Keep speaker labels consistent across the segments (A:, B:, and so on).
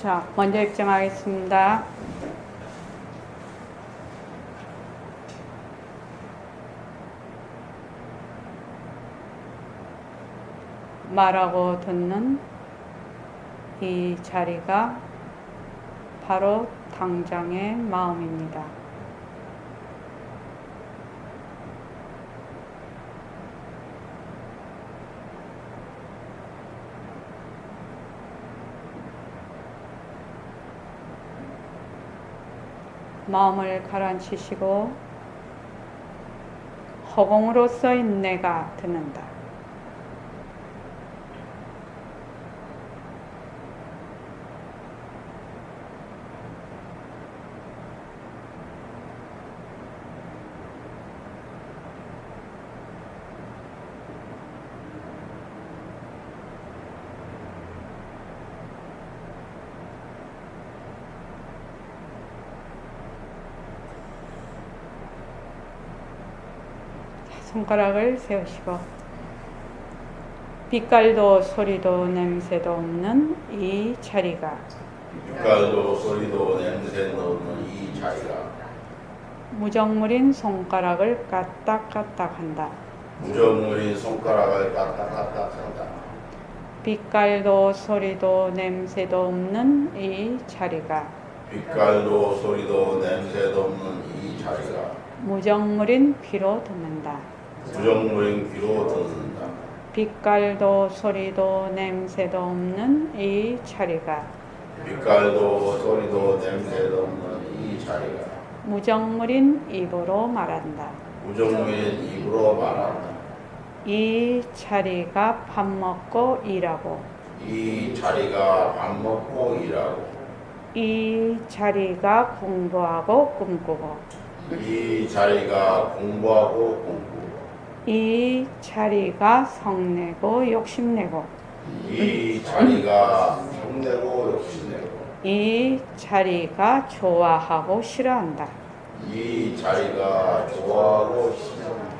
A: 자, 먼저 입장하겠습니다. 말하고 듣는 이 자리가 바로 당장의 마음입니다. 마음을 가라앉히시고 허공으로서의 내가 듣는다. 손가락을 세우시고 빛깔도 소리도 냄새도 없는 이 자리가
B: 빛깔도 소리도 냄새도 없는 이 자리가
A: 무정물인 손가락을 까딱까딱 한다.
B: 무정물인 손가락을 까딱까딱한다.
A: 빛깔도 소리도 냄새도 없는 이 자리가
B: 빛깔도 소리도 냄새도 없는 이 자리가
A: 무정물인 귀로 듣는다.
B: 무정물인 귀로 듣는다.
A: 빛깔도 소리도 냄새도 없는 이 자리가
B: 빛깔도 소리도 냄새도 없는 이 자리가
A: 무정물인 입으로 말한다.
B: 무정물인 입으로 말한다.
A: 이 자리가 밥 먹고 일하고
B: 이 자리가 밥 먹고 일하고
A: 이 자리가 공부하고 꿈꾸고
B: 이 자리가 공부하고 꿈꾸고
A: 이 자리가 성내고 욕심내고
B: 이 자리가 성내고 욕심내고
A: 이 자리가 좋아하고 싫어한다.
B: 이 자리가 좋아하고 싫어한다.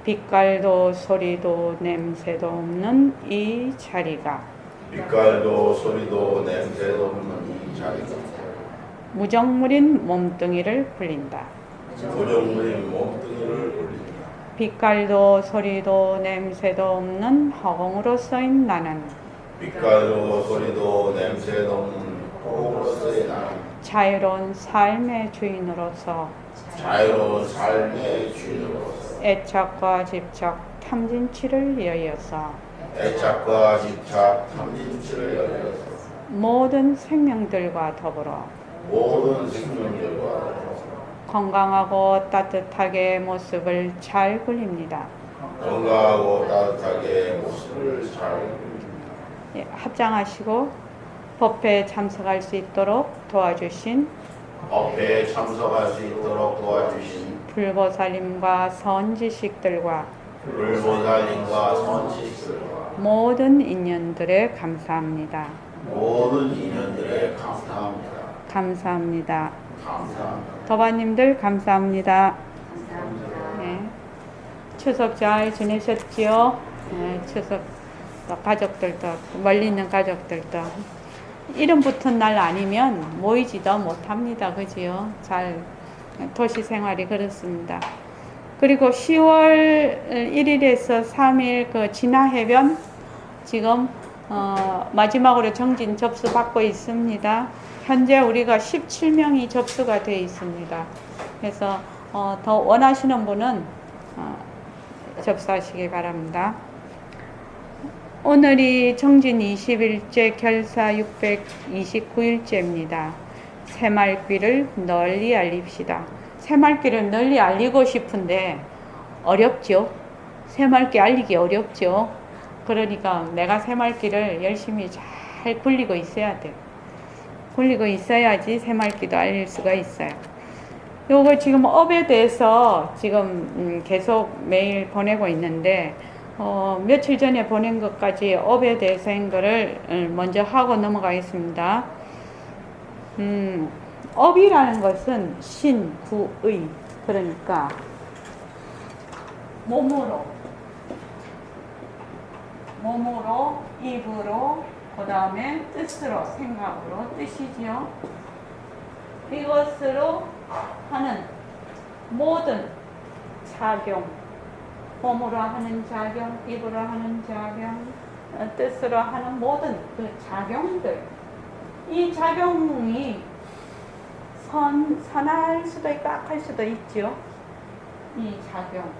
A: 빛깔도 소리도 냄새도 없는 이 자리가
B: 빛깔도 소리도 냄새도 없는 이 자리가
A: 무정물인 몸뚱이를 굴린다.
B: 무정물인 몸뚱이를 굴린다.
A: 빛깔도 소리도 냄새도 없는 허공으로 써인 나는
B: 빛깔도 소리도 냄새도 없는 허공으로서의 나는
A: 자유로운 삶의 주인으로서
B: 자유로운 삶의 주인으로서
A: 애착과 집착, 탐진치를 여여서
B: 애착과 집착, 탐진치를 열려서
A: 모든 생명들과 더불어
B: 모든 생명들과 더불어
A: 건강하고 따뜻하게 모습을 잘 굴립니다.
B: 건강하고 따뜻하게 모습을 잘 굴립니다.
A: 예, 합장하시고 법회에 참석할 수 있도록 도와주신
B: 법회에 참석할 수 있도록 도와주신
A: 불보살님과 선지식들과
B: 불보살님과 선지식들과
A: 모든 인연들에 감사합니다.
B: 모든 인연들에 감사합니다.
A: 감사합니다.
B: 감사합니다.
A: 도바님들 감사합니다. 네. 추석 잘 지내셨지요? 네, 추석 또 가족들도 멀리 있는 가족들도 이름 붙은 날 아니면 모이지도 못합니다. 그지요? 잘 도시 생활이 그렇습니다. 그리고 10월 1일에서 3일 그 진화해변 지금 마지막으로 정진 접수 받고 있습니다. 현재 우리가 17명이 접수가 되어 있습니다. 그래서 더 원하시는 분은 접수하시기 바랍니다. 오늘이 정진 20일째 결사 629일째입니다. 새말귀를 널리 알립시다. 새말귀를 널리 알리고 싶은데 어렵죠. 새말귀 알리기 어렵죠. 그러니까 내가 새말귀를 열심히 잘 굴리고 있어야 돼. 굴리고 있어야지 새말귀도 알릴 수가 있어요. 요거 지금 업에 대해서 지금 계속 매일 보내고 있는데 며칠 전에 보낸 것까지 업에 대해서인 거를 먼저 하고 넘어가겠습니다. 업이라는 것은 신구의, 그러니까 몸으로, 입으로, 그 다음에 뜻으로, 생각으로, 뜻이지요. 이것으로 하는 모든 작용, 몸으로 하는 작용, 입으로 하는 작용, 뜻으로 하는 모든 그 작용들, 이 작용이 선할 수도 있고 악할 수도 있죠. 이 작용,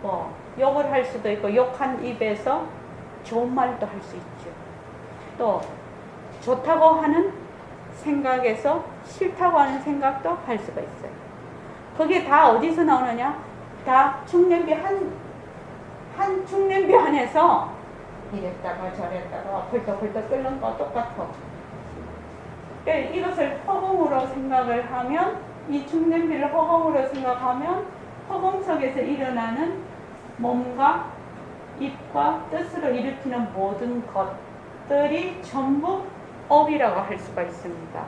A: 뭐 욕을 할 수도 있고 욕한 입에서 좋은 말도 할 수 있죠. 또 좋다고 하는 생각에서 싫다고 하는 생각도 할 수가 있어요. 그게 다 어디서 나오느냐? 다 중냄비 한 중냄비 안에서 이랬다가 저랬다가 벌떡벌떡 끓는 거 똑같아. 이것을 허공으로 생각을 하면, 이 중냄비를 허공으로 생각하면 허공 속에서 일어나는 몸과 입과 뜻으로 일으키는 모든 것들이 전부 업이라고 할 수가 있습니다.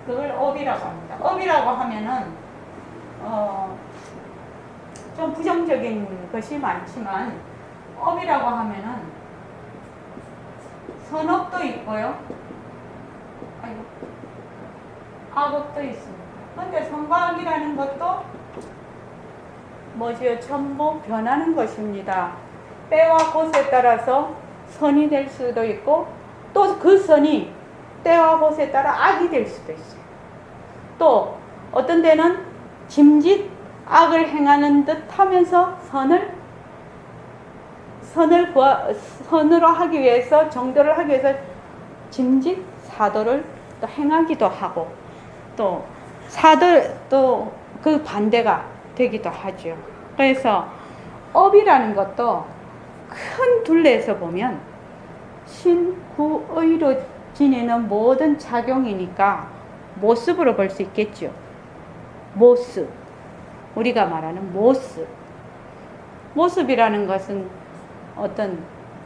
A: 그걸 업이라고 합니다. 업이라고 하면은 좀 부정적인 것이 많지만, 업이라고 하면은 선업도 있고요, 악업도 있습니다. 근데 선과 악이라는 것도 뭐지요? 전부 변하는 것입니다. 때와 곳에 따라서 선이 될 수도 있고, 또 그 선이 때와 곳에 따라 악이 될 수도 있어요. 또 어떤 데는 짐짓 악을 행하는 듯 하면서 선으로 하기 위해서, 정도를 하기 위해서 짐짓 사도를 또 행하기도 하고, 또 그 반대가 되기도 하죠. 그래서 업이라는 것도 큰 둘레에서 보면 신구의로 지내는 모든 작용이니까 모습으로 볼 수 있겠죠. 모습, 우리가 말하는 모습이라는 것은 어떤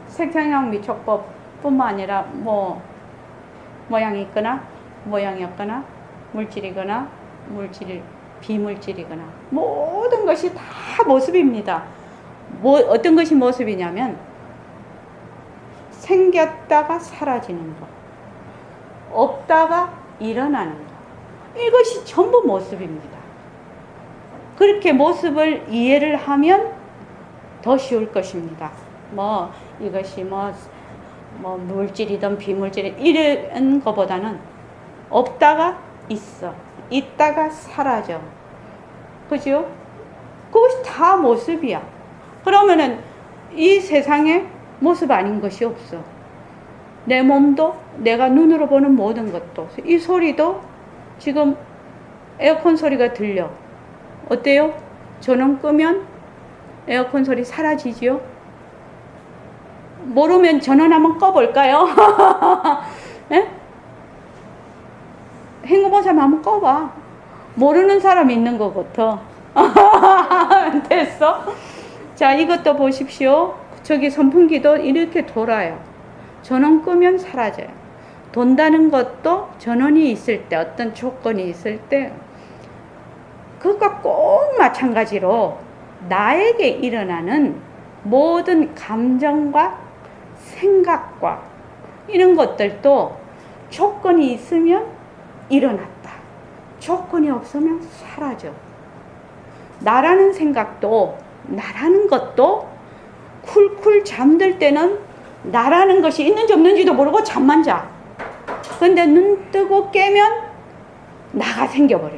A: 색상형 미촉법 뿐만 아니라 모양이 있거나 모양이 없거나 물질이거나 비물질이거나 모든 것이 다 모습입니다. 어떤 것이 모습이냐면 생겼다가 사라지는 것, 없다가 일어나는 것, 이것이 전부 모습입니다. 그렇게 모습을 이해를 하면 더 쉬울 것입니다. 이것이 물질이든 비물질이든 이런 것보다는 없다가 있어, 있다가 사라져. 그죠? 그것이 다 모습이야. 그러면은 이 세상에 모습 아닌 것이 없어. 내 몸도, 내가 눈으로 보는 모든 것도, 이 소리도 지금 에어컨 소리가 들려. 어때요? 전원 끄면 에어컨 소리 사라지지요? 모르면 전원 한번 꺼볼까요? 예? 헹궈본 사람 한번 꺼봐. 모르는 사람 있는 것 같아. 됐어? 자, 이것도 보십시오. 저기 선풍기도 이렇게 돌아요. 전원 끄면 사라져요. 돈다는 것도 전원이 있을 때, 어떤 조건이 있을 때, 그것과 꼭 마찬가지로 나에게 일어나는 모든 감정과 생각과 이런 것들도 조건이 있으면 일어났다, 조건이 없으면 사라져. 나라는 생각도, 나라는 것도 쿨쿨 잠들 때는 나라는 것이 있는지 없는지도 모르고 잠만 자. 근데 눈 뜨고 깨면 나가 생겨버려.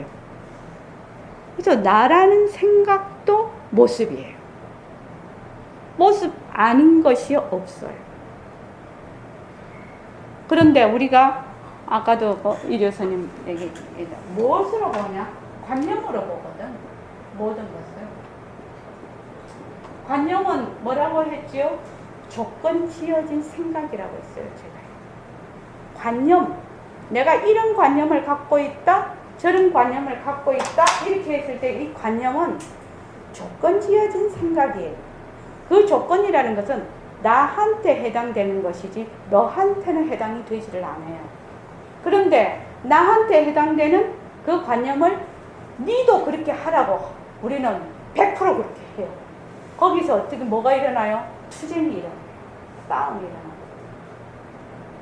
A: 그래서 나라는 생각도 모습이에요. 모습 아닌 것이 없어요. 그런데 우리가 아까도 이 교수님 얘기했다. 무엇으로 보냐? 관념으로 보거든. 모든 것을. 관념은 뭐라고 했지요? 조건 지어진 생각이라고 했어요, 제가. 관념. 내가 이런 관념을 갖고 있다, 저런 관념을 갖고 있다, 이렇게 했을 때 이 관념은 조건 지어진 생각이에요. 그 조건이라는 것은 나한테 해당되는 것이지 너한테는 해당이 되지를 않아요. 그런데 나한테 해당되는 그 관념을 니도 그렇게 하라고 우리는 100% 그렇게 해요. 거기서 어떻게 뭐가 일어나요? 투쟁이 일어나요. 싸움이 일어나요.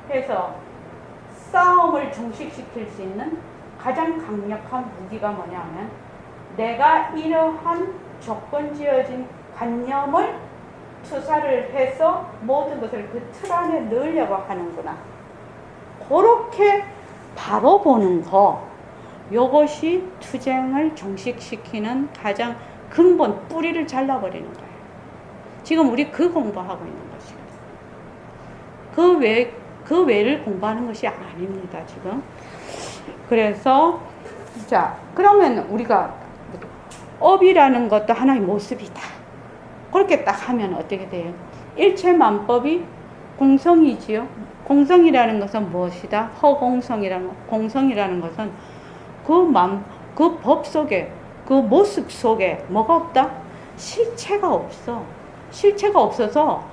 A: 해서 싸움을 종식시킬 수 있는 가장 강력한 무기가 뭐냐면 내가 이러한 조건 지어진 관념을 투사를 해서 모든 것을 그 틀 안에 넣으려고 하는구나. 그렇게 바로 보는 거, 요것이 투쟁을 종식시키는 가장 근본 뿌리를 잘라버리는 거예요. 지금 우리 그 공부하고 있는 것이거든요. 그 외를 공부하는 것이 아닙니다, 지금. 그래서, 자, 그러면 우리가 업이라는 것도 하나의 모습이다. 그렇게 딱 하면 어떻게 돼요? 일체만법이 공성이지요. 공성이라는 것은 무엇이다? 공성이라는 것은 그 법 속에, 그 모습 속에 뭐가 없다? 실체가 없어. 실체가 없어서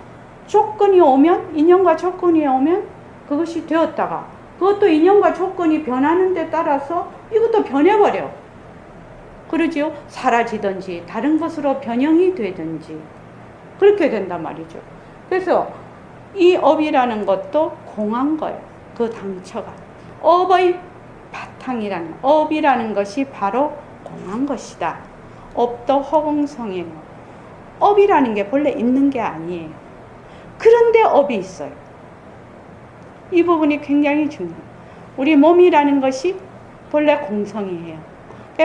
A: 조건이 오면, 인연과 조건이 오면 그것이 되었다가 그것도 인연과 조건이 변하는 데 따라서 이것도 변해버려. 그러지요? 사라지든지 다른 것으로 변형이 되든지 그렇게 된단 말이죠. 그래서 이 업이라는 것도 공한 거예요. 그 당처가. 업의 바탕이라는, 업이라는 것이 바로 공한 것이다. 업도 허공성이에요. 업이라는 게 본래 있는 게 아니에요. 그런데 업이 있어요. 이 부분이 굉장히 중요해요. 우리 몸이라는 것이 본래 공성이에요.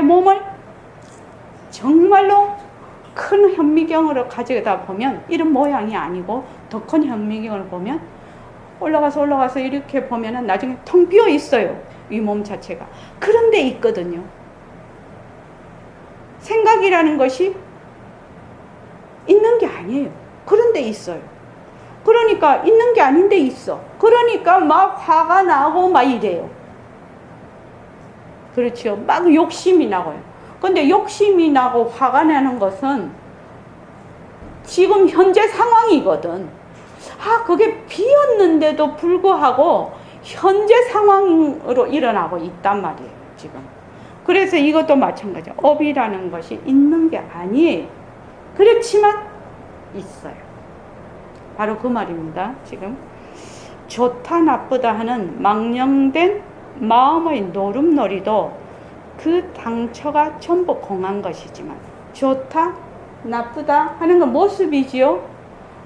A: 몸을 정말로 큰 현미경으로 가져다 보면 이런 모양이 아니고 더 큰 현미경을 보면 올라가서 이렇게 보면은 나중에 텅 비어 있어요. 이 몸 자체가. 그런데 있거든요. 생각이라는 것이 있는 게 아니에요. 그런데 있어요. 그러니까 있는 게 아닌데 있어. 그러니까 막 화가 나고 막 이래요. 그렇죠. 막 욕심이 나고요. 근데 욕심이 나고 화가 나는 것은 지금 현재 상황이거든. 그게 비었는데도 불구하고 현재 상황으로 일어나고 있단 말이에요, 지금. 그래서 이것도 마찬가지예요. 업이라는 것이 있는 게 아니에요. 그렇지만 있어요. 바로 그 말입니다, 지금. 좋다 나쁘다 하는 망령된 마음의 노름놀이도 그 당처가 전부 공한 것이지만 좋다 나쁘다 하는 건 모습이지요.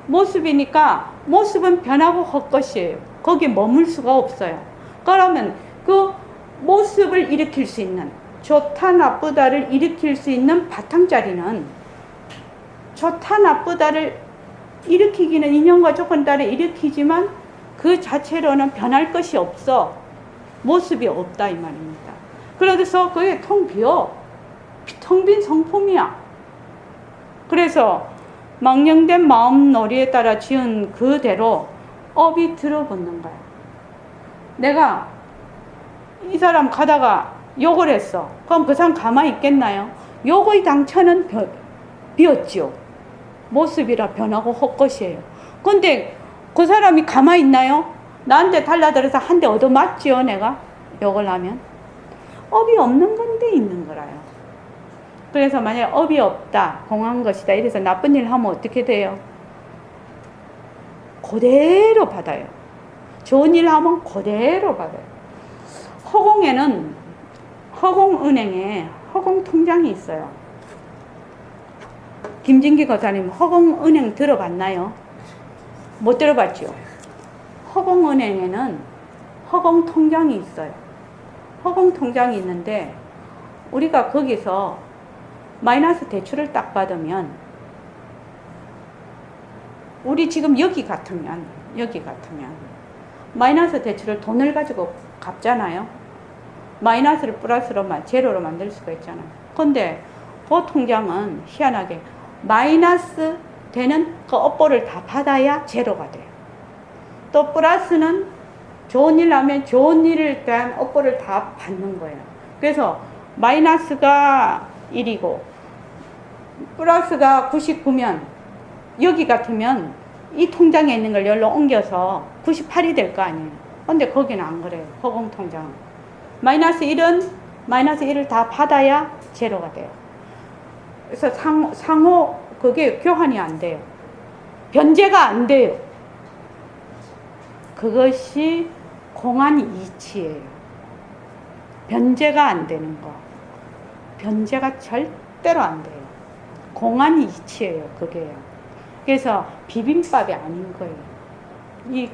A: 모습이니까 모습은 변하고 헛것이에요. 거기에 머물 수가 없어요. 그러면 그 모습을 일으킬 수 있는, 좋다 나쁘다를 일으킬 수 있는 바탕자리는, 좋다 나쁘다를 일으키기는 인연과 조건 따라 일으키지만 그 자체로는 변할 것이 없어. 모습이 없다 이 말입니다. 그래서 그게 텅 비어. 텅 빈 성품이야. 그래서 망령된 마음놀이에 따라 지은 그대로 업이 들어붙는 거야. 내가 이 사람 가다가 욕을 했어. 그럼 그 사람 가만히 있겠나요? 욕의 당처는 비었죠. 모습이라 변하고 헛것이에요. 근데 그 사람이 가만히 있나요? 나한테 달라들어서 한 대 얻어맞지요, 내가? 욕을 하면. 업이 없는 건데 있는 거라요. 그래서 만약에 업이 없다, 공한 것이다, 이래서 나쁜 일 하면 어떻게 돼요? 그대로 받아요. 좋은 일 하면 그대로 받아요. 허공에는, 허공은행에 허공통장이 있어요. 김진기 거사님 허공은행 들어봤나요? 못 들어봤죠? 허공은행에는 허공통장이 있어요. 허공통장이 있는데 우리가 거기서 마이너스 대출을 딱 받으면 우리 지금 여기 같으면 마이너스 대출을 돈을 가지고 갚잖아요. 마이너스를 플러스로 제로로 만들 수가 있잖아요. 근데 그 통장은 희한하게 마이너스 되는 그 업보를 다 받아야 제로가 돼요. 또 플러스는 좋은 일 하면 좋은 일에 대한 업보를 다 받는 거예요. 그래서 마이너스가 1이고 플러스가 99면 여기 같으면 이 통장에 있는 걸 여기로 옮겨서 98이 될 거 아니에요. 근데 거기는 안 그래요. 허공통장은. 마이너스 1은 마이너스 1을 다 받아야 제로가 돼요. 그래서 상호 그게 교환이 안 돼요. 변제가 안 돼요. 그것이 공안 이치예요. 변제가 안 되는 거. 변제가 절대로 안 돼요. 공안 이치예요, 그게요. 그래서 비빔밥이 아닌 거예요.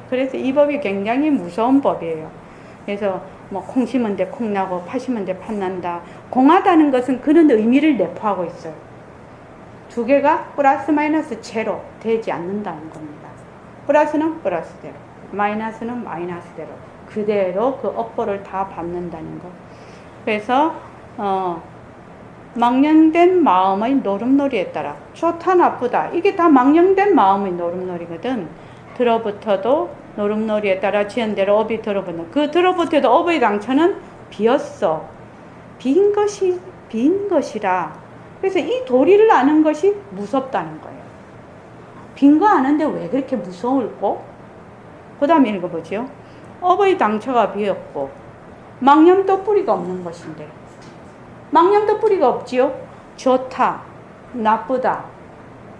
A: 그래서 이 법이 굉장히 무서운 법이에요. 그래서 뭐 콩 심은 데 콩 나고 파 심은 데 팥 난다. 공하다는 것은 그런 의미를 내포하고 있어요. 두 개가 플러스 마이너스 제로 되지 않는다는 겁니다. 플러스는 플러스대로, 마이너스는 마이너스대로 그대로 그 업보를 다 받는다는 거. 그래서 망령된 마음의 노름놀이에 따라 좋다 나쁘다 이게 다 망령된 마음의 노름놀이거든. 들어붙어도 노름놀이에 따라 지연대로 업이 들어붙는 그 들어붙어도 업의 당처는 비었어. 빈 것이라. 그래서 이 도리를 아는 것이 무섭다는 거예요. 빈 거 아는데 왜 그렇게 무서울꼬? 그 다음에 읽어보죠. 업의 당처가 비었고 망념도 뿌리가 없는 것인데 망념도 뿌리가 없지요. 좋다, 나쁘다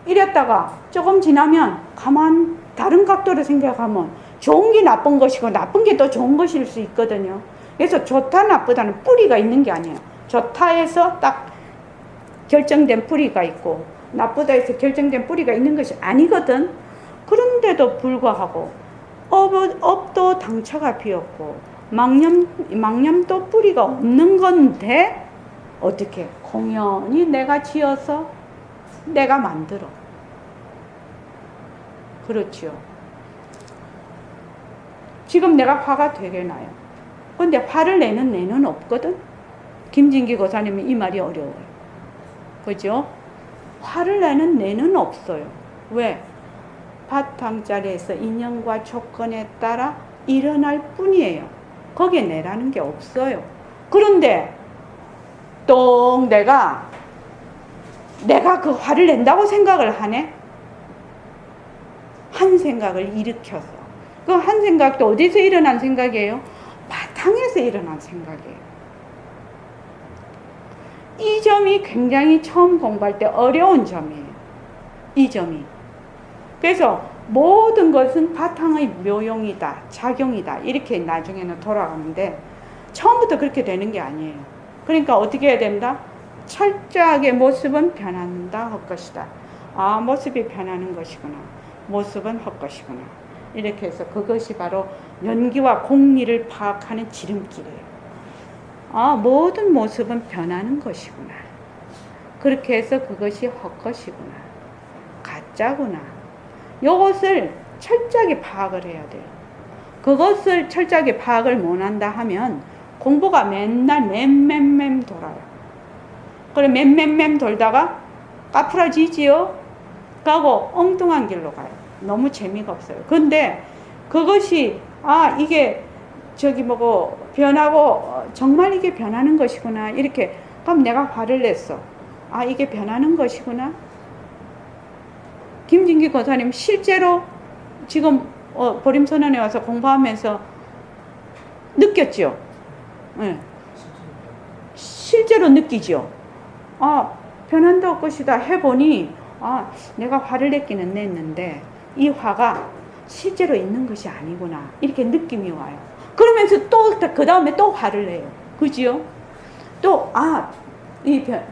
A: 이랬다가 조금 지나면 가만 다른 각도로 생각하면 좋은 게 나쁜 것이고 나쁜 게 더 좋은 것일 수 있거든요. 그래서 좋다 나쁘다는 뿌리가 있는 게 아니에요. 좋다에서 딱 결정된 뿌리가 있고 나쁘다에서 결정된 뿌리가 있는 것이 아니거든. 그런데도 불구하고 업도 당처가 비었고 망념도 뿌리가 없는 건데 어떻게 공연히 내가 지어서 내가 만들어. 그렇지요. 지금 내가 화가 되게 나요. 근데 화를 내는 내는 없거든. 김진기 고사님은 이 말이 어려워요. 그죠? 화를 내는 내는 없어요. 왜? 바탕자리에서 인연과 조건에 따라 일어날 뿐이에요. 거기에 내라는 게 없어요. 그런데 또 내가 그 화를 낸다고 생각을 하네? 한 생각을 일으켜서. 그 한 생각도 어디서 일어난 생각이에요? 바탕에서 일어난 생각이에요. 이 점이 굉장히 처음 공부할 때 어려운 점이에요. 이 점이. 그래서 모든 것은 바탕의 묘용이다, 작용이다 이렇게 나중에는 돌아가는데 처음부터 그렇게 되는 게 아니에요. 그러니까 어떻게 해야 된다? 철저하게 모습은 변한다 할 것이다. 아, 모습이 변하는 것이구나. 모습은 할 것이구나. 이렇게 해서 그것이 바로 연기와 공리를 파악하는 지름길이에요. 아, 모든 모습은 변하는 것이구나. 그렇게 해서 그것이 헛것이구나. 가짜구나. 이것을 철저하게 파악을 해야 돼요. 그것을 철저하게 파악을 못한다 하면 공부가 맨날 맴 돌아요. 그래 맴 돌다가 까풀어지지요. 가고 엉뚱한 길로 가요. 너무 재미가 없어요. 근데 그것이 이게 변하고 정말 이게 변하는 것이구나. 이렇게 그럼 내가 화를 냈어. 이게 변하는 것이구나. 김진기 고사님 실제로 지금 보림선언에 와서 공부하면서 느꼈죠. 네. 실제로 느끼죠. 변한다 할 것이다 해보니 내가 화를 냈기는 냈는데 이 화가 실제로 있는 것이 아니구나. 이렇게 느낌이 와요. 그러면서 또 그 다음에 또 화를 내요. 그지요? 또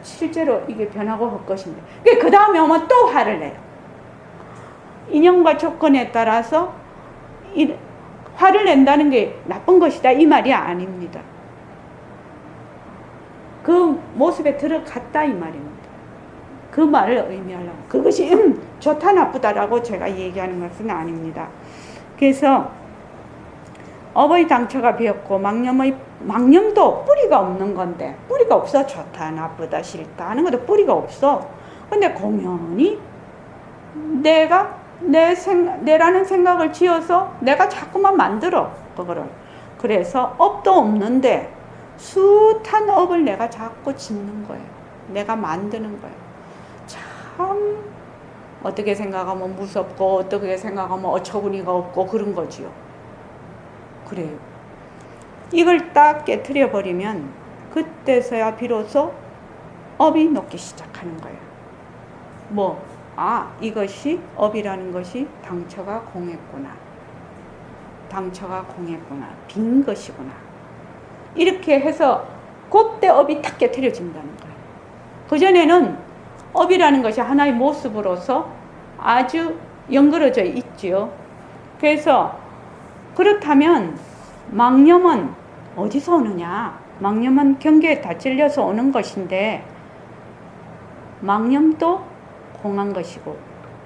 A: 실제로 이게 변하고 할 것인데 그 다음에 오면 또 화를 내요. 인연과 조건에 따라서 화를 낸다는 게 나쁜 것이다 이 말이 아닙니다. 그 모습에 들어갔다 이 말입니다. 그 말을 의미하려고. 그것이 좋다 나쁘다라고 제가 얘기하는 것은 아닙니다. 그래서 업의 당처가 비었고 망념도 뿌리가 없는 건데 뿌리가 없어. 좋다 나쁘다 싫다 하는 것도 뿌리가 없어. 근데 공연히 내라는 생각을 지어서 내가 자꾸만 만들어 그거를. 그래서 업도 없는데 숱한 업을 내가 자꾸 짓는 거예요. 내가 만드는 거예요. 참 어떻게 생각하면 무섭고 어떻게 생각하면 어처구니가 없고 그런 거지요. 그래요. 이걸 딱 깨트려 버리면 그때서야 비로소 업이 녹기 시작하는 거예요. 이것이 업이라는 것이 당처가 공했구나. 당처가 공했구나. 빈 것이구나. 이렇게 해서 그때 업이 탁 깨트려진다는 거예요. 그전에는 업이라는 것이 하나의 모습으로서 아주 연결어져 있지요. 그래서 그렇다면 망념은 어디서 오느냐? 망념은 경계에 다 찔려서 오는 것인데 망념도 공한 것이고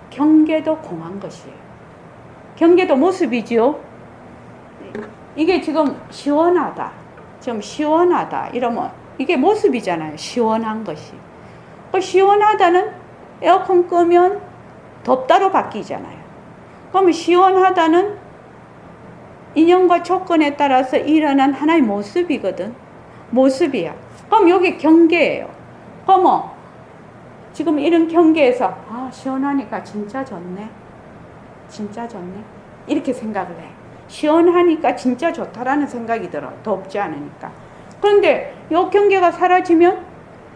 A: 경계도 공한 것이에요. 경계도 모습이지요. 이게 지금 시원하다. 좀 시원하다. 이러면 이게 모습이잖아요. 시원한 것이. 그 시원하다는 에어컨 끄면 덥다로 바뀌잖아요. 그러면 시원하다는 인연과 조건에 따라서 일어난 하나의 모습이거든. 모습이야. 그럼 여기 경계예요. 그러면 지금 이런 경계에서 시원하니까 진짜 좋네. 진짜 좋네. 이렇게 생각을 해. 시원하니까 진짜 좋다라는 생각이 들어. 덥지 않으니까. 그런데 이 경계가 사라지면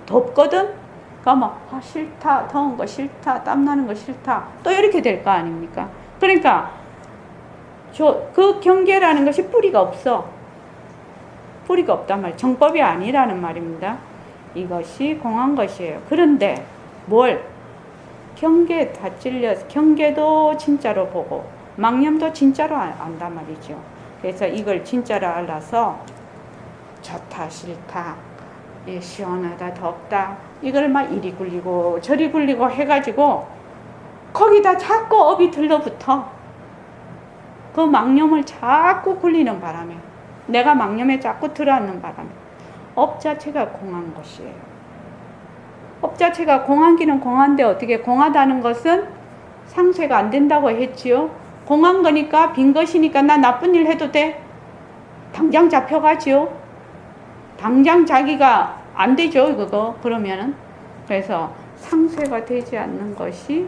A: 덥거든. 그러면 싫다. 더운 거 싫다. 땀나는 거 싫다. 또 이렇게 될 거 아닙니까? 그러니까 그 경계라는 것이 뿌리가 없어. 뿌리가 없단 말이에요. 정법이 아니라는 말입니다. 이것이 공한 것이에요. 그런데 경계에 다 찔려서 경계도 진짜로 보고 망념도 진짜로 안단 말이죠. 그래서 이걸 진짜로 알아서 좋다 싫다 시원하다 덥다 이걸 막 이리 굴리고 저리 굴리고 해가지고 거기다 자꾸 업이 들러붙어. 그 망념을 자꾸 굴리는 바람에 내가 망념에 자꾸 들어앉는 바람에 업 자체가 공한 것이에요. 업 자체가 공한기는 공한데 어떻게 공하다는 것은 상쇄가 안 된다고 했지요. 공한 거니까 빈 것이니까 나 나쁜 일 해도 돼? 당장 잡혀가지요. 당장 자기가 안 되죠 그거 그러면은. 그래서 상쇄가 되지 않는 것이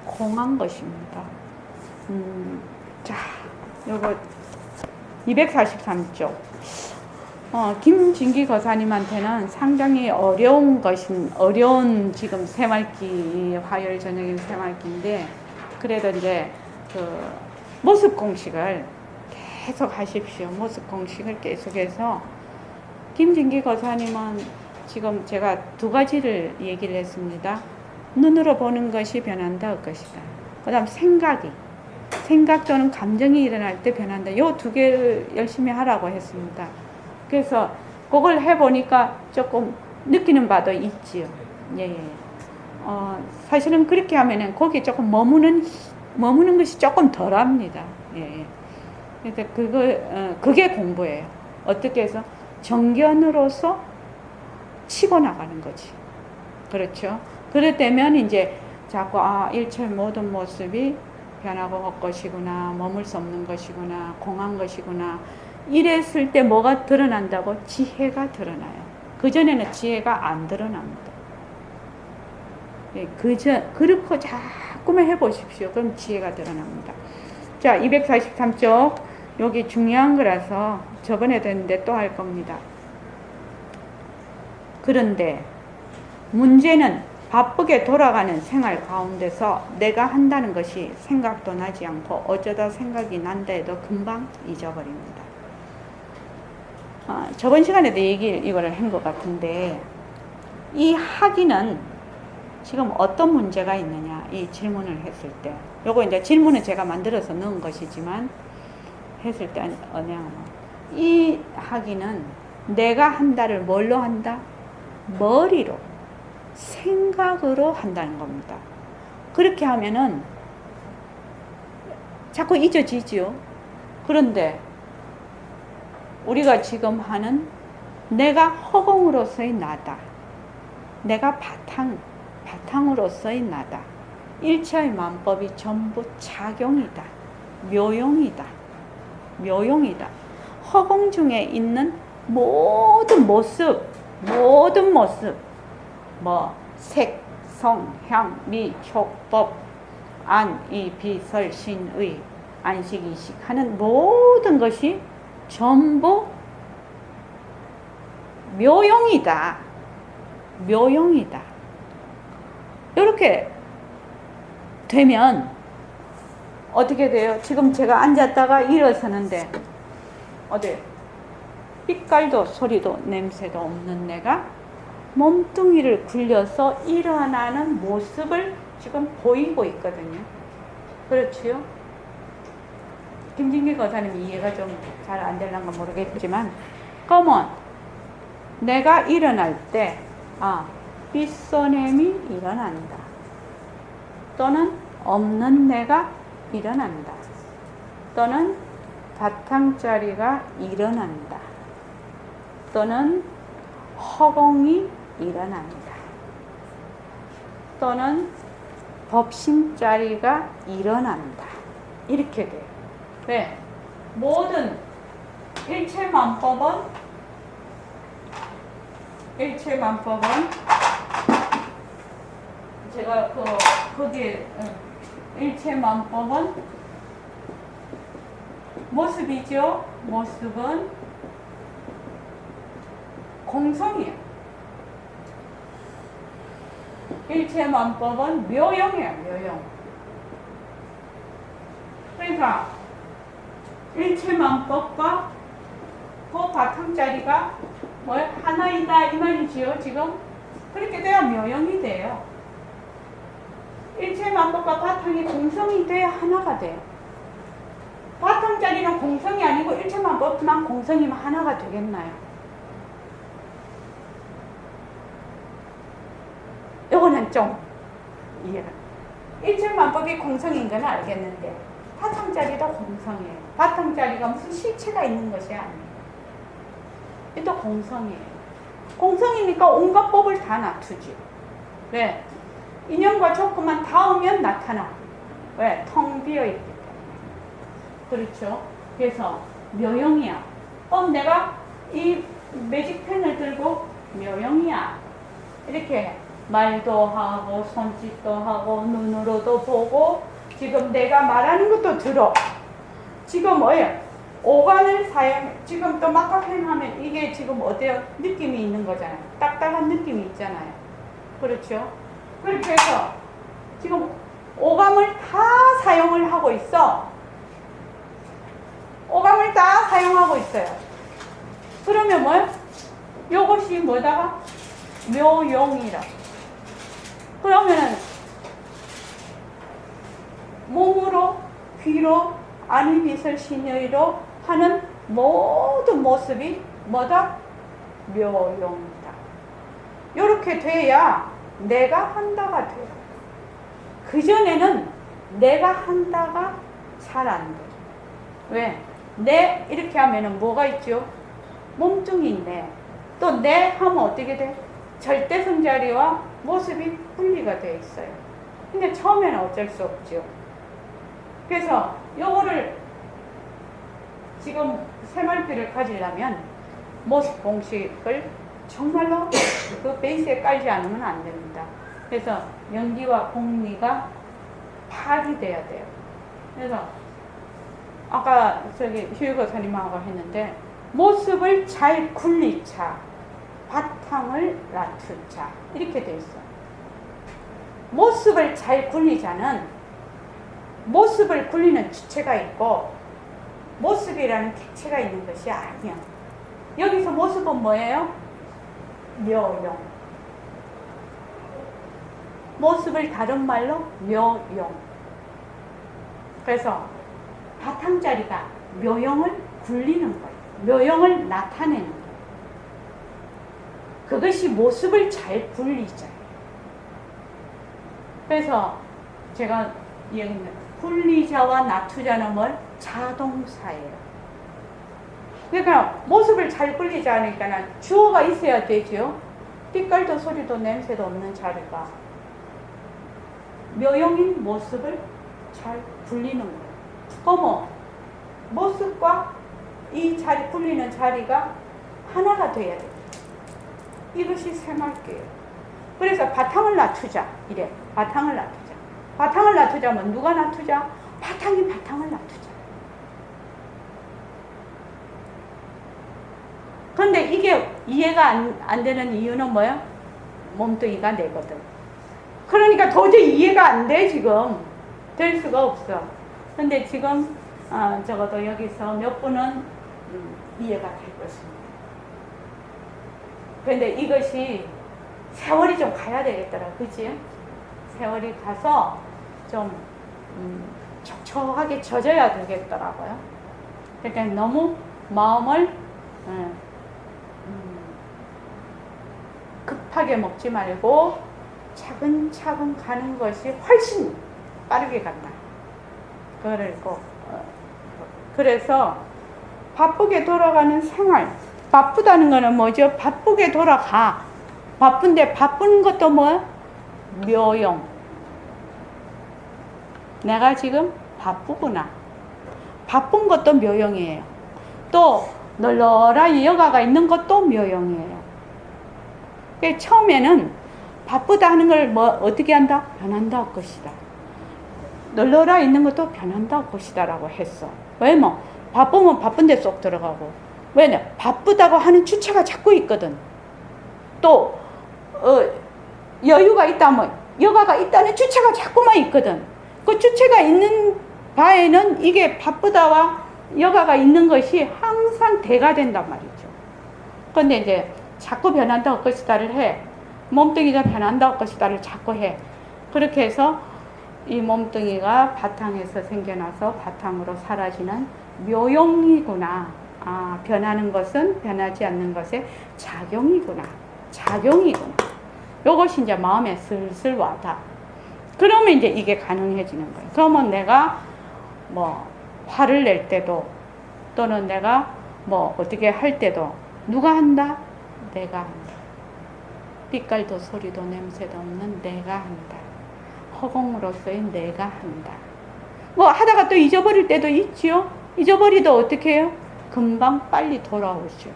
A: 공한 것입니다. 자, 요거 243쪽. 김진기 거사님한테는 상당히 어려운 지금 새말기, 화요일 저녁인 새말기인데, 그래도 이제 모습 공식을 계속 하십시오. 모습 공식을 계속해서. 김진기 거사님은 지금 제가 두 가지를 얘기를 했습니다. 눈으로 보는 것이 변한다, 그 것이다. 그 다음 생각 또는 감정이 일어날 때 변한다. 요 두 개를 열심히 하라고 했습니다. 그래서 그걸 해보니까 조금 느끼는 바도 있지요. 예. 사실은 그렇게 하면은 거기에 조금 머무는 것이 조금 덜합니다. 예. 그래서 그게 공부예요. 어떻게 해서 정견으로서 치고 나가는 거지. 그렇죠. 그렇다면 이제 자꾸 일체 모든 모습이 변하고 헛것이구나, 머물 수 없는 것이구나, 공한 것이구나. 이랬을 때 뭐가 드러난다고? 지혜가 드러나요. 그전에는 지혜가 안 드러납니다. 그렇고 자꾸만 해보십시오. 그럼 지혜가 드러납니다. 자, 243쪽. 여기 중요한 거라서 저번에도 했는데 또 할 겁니다. 그런데 문제는 바쁘게 돌아가는 생활 가운데서 내가 한다는 것이 생각도 나지 않고 어쩌다 생각이 난다 해도 금방 잊어버립니다. 저번 시간에도 이거를 한 것 같은데, 이 하기는 지금 어떤 문제가 있느냐, 이 질문을 했을 때, 요거 이제 질문은 제가 만들어서 넣은 것이지만, 했을 때, 이 하기는 내가 한다를 뭘로 한다? 머리로, 생각으로 한다는 겁니다. 그렇게 하면은 자꾸 잊어지지요. 그런데 우리가 지금 하는 내가 허공으로서의 나다. 내가 바탕으로서의 나다. 일체의 만법이 전부 작용이다. 묘용이다. 허공 중에 있는 모든 모습, 색, 성, 향, 미, 촉, 법, 안, 이, 비, 설, 신, 의, 안식, 이식 하는 모든 것이 전부 묘용이다. 이렇게 되면 어떻게 돼요? 지금 제가 앉았다가 일어서는데 어디 빛깔도 소리도 냄새도 없는 내가 몸뚱이를 굴려서 일어나는 모습을 지금 보이고 있거든요. 그렇지요? 김진기 거사님 이해가 좀 잘 안 되려나 모르겠지만, 그러면 내가 일어날 때 빗소냄이 일어난다. 또는 없는 내가 일어난다. 또는 바탕자리가 일어난다. 또는 허공이 일어난다. 또는 법신자리가 일어난다. 이렇게 돼요. 왜? 모든 일체만법은 제가 거기에 일체만법은 모습이죠. 모습은 공성이에요. 일체만법은 묘영이에요. 묘영. 그러니까 일체만법과 그 바탕자리가 뭐야? 하나이다 이 말이지요. 지금 그렇게 돼야 묘영이 돼요. 일체만법과 바탕이 공성이 돼야 하나가 돼요. 바탕자리는 공성이 아니고 일체만법만 공성이면 하나가 되겠나요? 요거는 좀 이해가. 일체만법이 공성인 건 알겠는데 바탕자리도 공성이에요. 바탕자리가 무슨 실체가 있는 것이 아니에요. 또 공성이에요. 공성이니까 온갖 법을 다 낮추지. 왜? 인연과 조건만 닿으면 나타나. 왜? 텅 비어있기 때문에. 그렇죠? 그래서 묘영이야. 내가 이 매직펜을 들고 묘영이야. 이렇게 말도 하고 손짓도 하고 눈으로도 보고 지금 내가 말하는 것도 들어. 지금 뭐예요? 오감을 지금 또 막가펜 하면 이게 지금 어때요? 느낌이 있는 거잖아요. 딱딱한 느낌이 있잖아요. 그렇죠? 그렇게 해서 지금 오감을 다 사용을 하고 있어. 오감을 다 사용하고 있어요. 그러면 뭐예요? 요것이 뭐다가? 묘용이라. 그러면은 몸으로, 귀로, 아니 미설 신의로 하는 모든 모습이 뭐다? 묘용이다. 이렇게 돼야 내가 한다가 돼요. 그전에는 내가 한다가 잘 안 돼. 왜? 내 이렇게 하면은 뭐가 있죠? 몸뚱이인데 또 내 하면 어떻게 돼? 절대성 자리와 모습이 분리가 되어 있어요. 근데 처음에는 어쩔 수 없죠. 그래서 요거를 지금 새말귀를 가지려면 모습 공식을 정말로 그 베이스에 깔지 않으면 안 됩니다. 그래서 연기와 공리가 파악돼야 돼요. 그래서 아까 휴일 거사님하고 했는데 모습을 잘 굴리자, 바탕을 낮추자 이렇게 돼 있어. 모습을 잘 굴리자는 모습을 굴리는 주체가 있고 모습이라는 객체가 있는 것이 아니야. 여기서 모습은 뭐예요? 묘용. 모습을 다른 말로 묘용. 그래서 바탕자리가 묘용을 굴리는 거예요. 묘용을 나타내는 거예요. 그것이 모습을 잘 굴리자. 그래서 제가 얘기했는데 굴리자와 낮추자는 뭘? 자동사예요. 그러니까 모습을 잘 굴리자 하니까 주어가 있어야 되죠. 빛깔도 소리도 냄새도 없는 자리가 묘용인 모습을 잘 굴리는 거예요. 그러면 모습과 이 자리 굴리는 자리가 하나가 돼야 돼요. 이것이 새말귀예요. 그래서 바탕을 낮추자 이래. 바탕을 낮추자. 바탕을 낮추자면 누가 낮추자? 바탕이 바탕을 낮추자. 그런데 이게 이해가 안 되는 이유는 뭐야? 몸뚱이가 내거든. 그러니까 도저히 이해가 안 돼 지금. 될 수가 없어. 근데 지금 적어도 여기서 몇 분은 이해가 될 것입니다. 그런데 이것이 세월이 좀 가야 되겠더라, 그지? 세월이 가서 좀 촉촉하게 젖어야 되겠더라고요. 그러니까 너무 마음을 급하게 먹지 말고 차근차근 가는 것이 훨씬 빠르게 간다. 그리고 그래서 바쁘게 돌아가는 생활. 바쁘다는 거는 뭐죠? 바쁘게 돌아가. 바쁜데 바쁜 것도 뭐? 묘용. 내가 지금 바쁘구나. 바쁜 것도 묘용이에요. 또 널널하게 여가가 있는 것도 묘용이에요. 그래서 처음에는 바쁘다 하는 걸 뭐 어떻게 한다? 변한다 할 것이다. 널널하 있는 것도 변한다 할 것이다 라고 했어. 왜냐면 바쁘면 바쁜데 쏙 들어가고, 왜냐 바쁘다고 하는 주체가 자꾸 있거든. 또 여유가 있다면 여가가 있다는 주체가 자꾸만 있거든. 그 주체가 있는 바에는 이게 바쁘다와 여가가 있는 것이 항상 대가 된단 말이죠. 그런데 이제 자꾸 변한다 할 것이다를 해. 몸뚱이가 변한다 할 것이다를 자꾸 해. 그렇게 해서 이 몸뚱이가 바탕에서 생겨나서 바탕으로 사라지는 묘용이구나. 변하는 것은 변하지 않는 것의 작용이구나. 작용이구나. 요것이 이제 마음에 슬슬 와닿아. 그러면 이제 이게 가능해지는 거예요. 그러면 내가 뭐 화를 낼 때도, 또는 내가 뭐 어떻게 할 때도 누가 한다? 내가 한다. 빛깔도 소리도 냄새도 없는 내가 한다. 허공으로서의 내가 한다. 뭐 하다가 또 잊어버릴 때도 있지요. 잊어버리도 어떻게 해요? 금방 빨리 돌아오죠.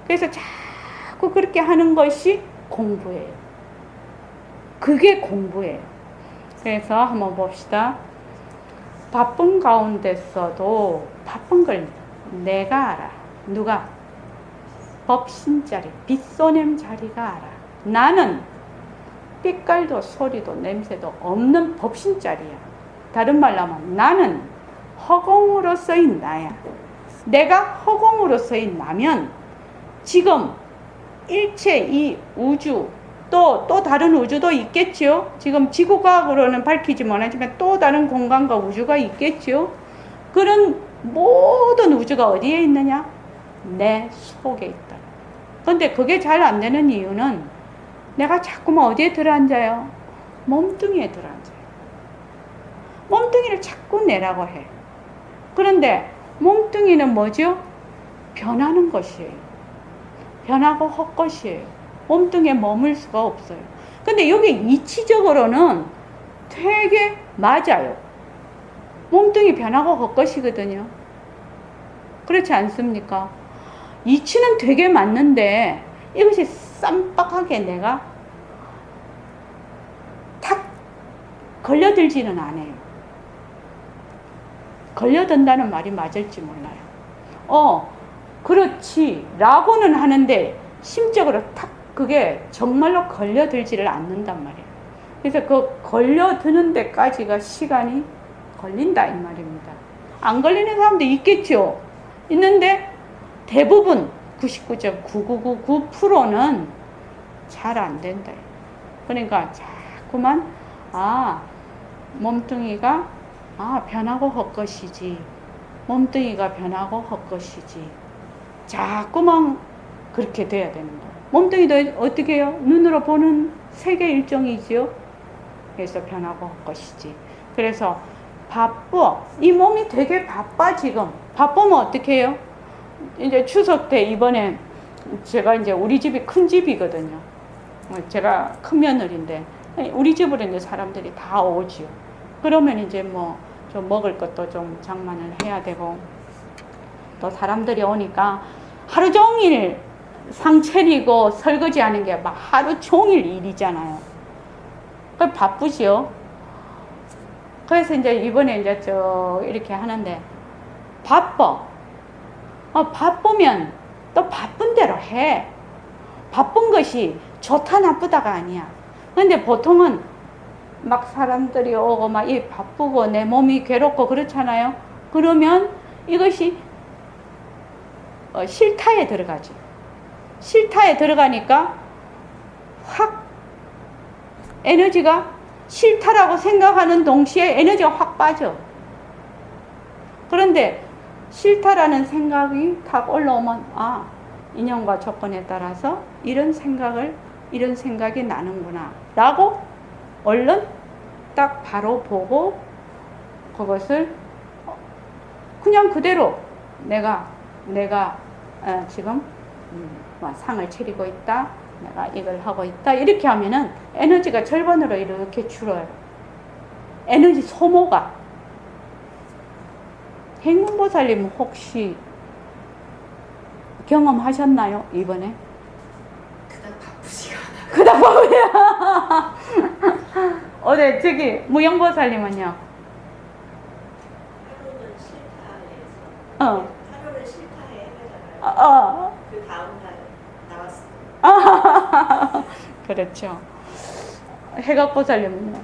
A: 그래서 자꾸 그렇게 하는 것이 공부예요. 그게 공부예요. 그래서 한번 봅시다. 바쁜 가운데서도 바쁜 걸 내가 알아. 누가? 법신자리, 빛소냄 자리가 알아. 나는 빛깔도 소리도 냄새도 없는 법신자리야. 다른 말로 하면 나는 허공으로서의 나야. 내가 허공으로서의 나면 지금 일체 이 우주, 또 다른 우주도 있겠죠. 지금 지구과학으로는 밝히지 못하지만 또 다른 공간과 우주가 있겠죠. 그런 모든 우주가 어디에 있느냐? 내 속에 있다. 그런데 그게 잘 안 되는 이유는 내가 자꾸만 어디에 들어앉아요? 몸뚱이에 들어앉아요. 몸뚱이를 자꾸 내라고 해. 그런데 몸뚱이는 뭐죠? 변하는 것이에요. 변하고 헛것이에요. 몸뚱이에 머물 수가 없어요. 근데 여기 이치적으로는 되게 맞아요. 몸뚱이 변하고 헛것이거든요. 그렇지 않습니까? 이치는 되게 맞는데 이것이 쌈박하게 내가 탁 걸려들지는 않아요. 걸려든다는 말이 맞을지 몰라요. 그렇지 라고는 하는데 심적으로 탁 그게 정말로 걸려들지를 않는단 말이에요. 그래서 그 걸려드는 데까지가 시간이 걸린다 이 말입니다. 안 걸리는 사람도 있겠죠. 있는데 대부분 99.9999%는 잘 안 된다. 그러니까 자꾸만 몸뚱이가 변하고 헛것이지. 몸뚱이가 변하고 헛것이지. 자꾸만 그렇게 돼야 되는 거예요. 몸뚱이도 어떻게 해요? 눈으로 보는 세계 일종이지요. 그래서 변하고 헛것이지. 그래서 바빠. 이 몸이 되게 바빠 지금. 바쁘면 어떻게 해요? 이제 추석 때 이번에 제가 이제 우리 집이 큰 집이거든요. 제가 큰 며느리인데 우리 집으로 이제 사람들이 다 오지요. 그러면 이제 뭐 좀 먹을 것도 좀 장만을 해야 되고, 또 사람들이 오니까 하루 종일 상 차리고 설거지 하는 게 막 하루 종일 일이잖아요. 그 바쁘지요. 그래서 이제 이번에 이제 이렇게 하는데 바빠. 바쁘면 또 바쁜 대로 해. 바쁜 것이 좋다 나쁘다가 아니야. 근데 보통은 막 사람들이 오고 막 이 바쁘고 내 몸이 괴롭고 그렇잖아요. 그러면 이것이 실타에 들어가지. 실타에 들어가니까 확 에너지가 싫다라고 생각하는 동시에 에너지가 확 빠져. 그런데 싫다라는 생각이 탁 올라오면 아, 인연과 조건에 따라서 이런 생각이 나는구나 라고 얼른 딱 바로 보고 그것을 그냥 그대로 내가 지금 상을 차리고 있다, 내가 이걸 하고 있다 이렇게 하면은 에너지가 절반으로 이렇게 줄어요. 에너지 소모가. 행문보살님 혹시 경험하셨나요 이번에?
C: 그닥 바쁘지가 않아요.
A: 그닥 바쁘야. 어제 저기 무영보살님은요?
C: 하루는 실타에서 하루는 실타에 해내잖아요. 그 다음날 나왔어요.
A: 그렇죠. 해각보살님은요?
C: 저는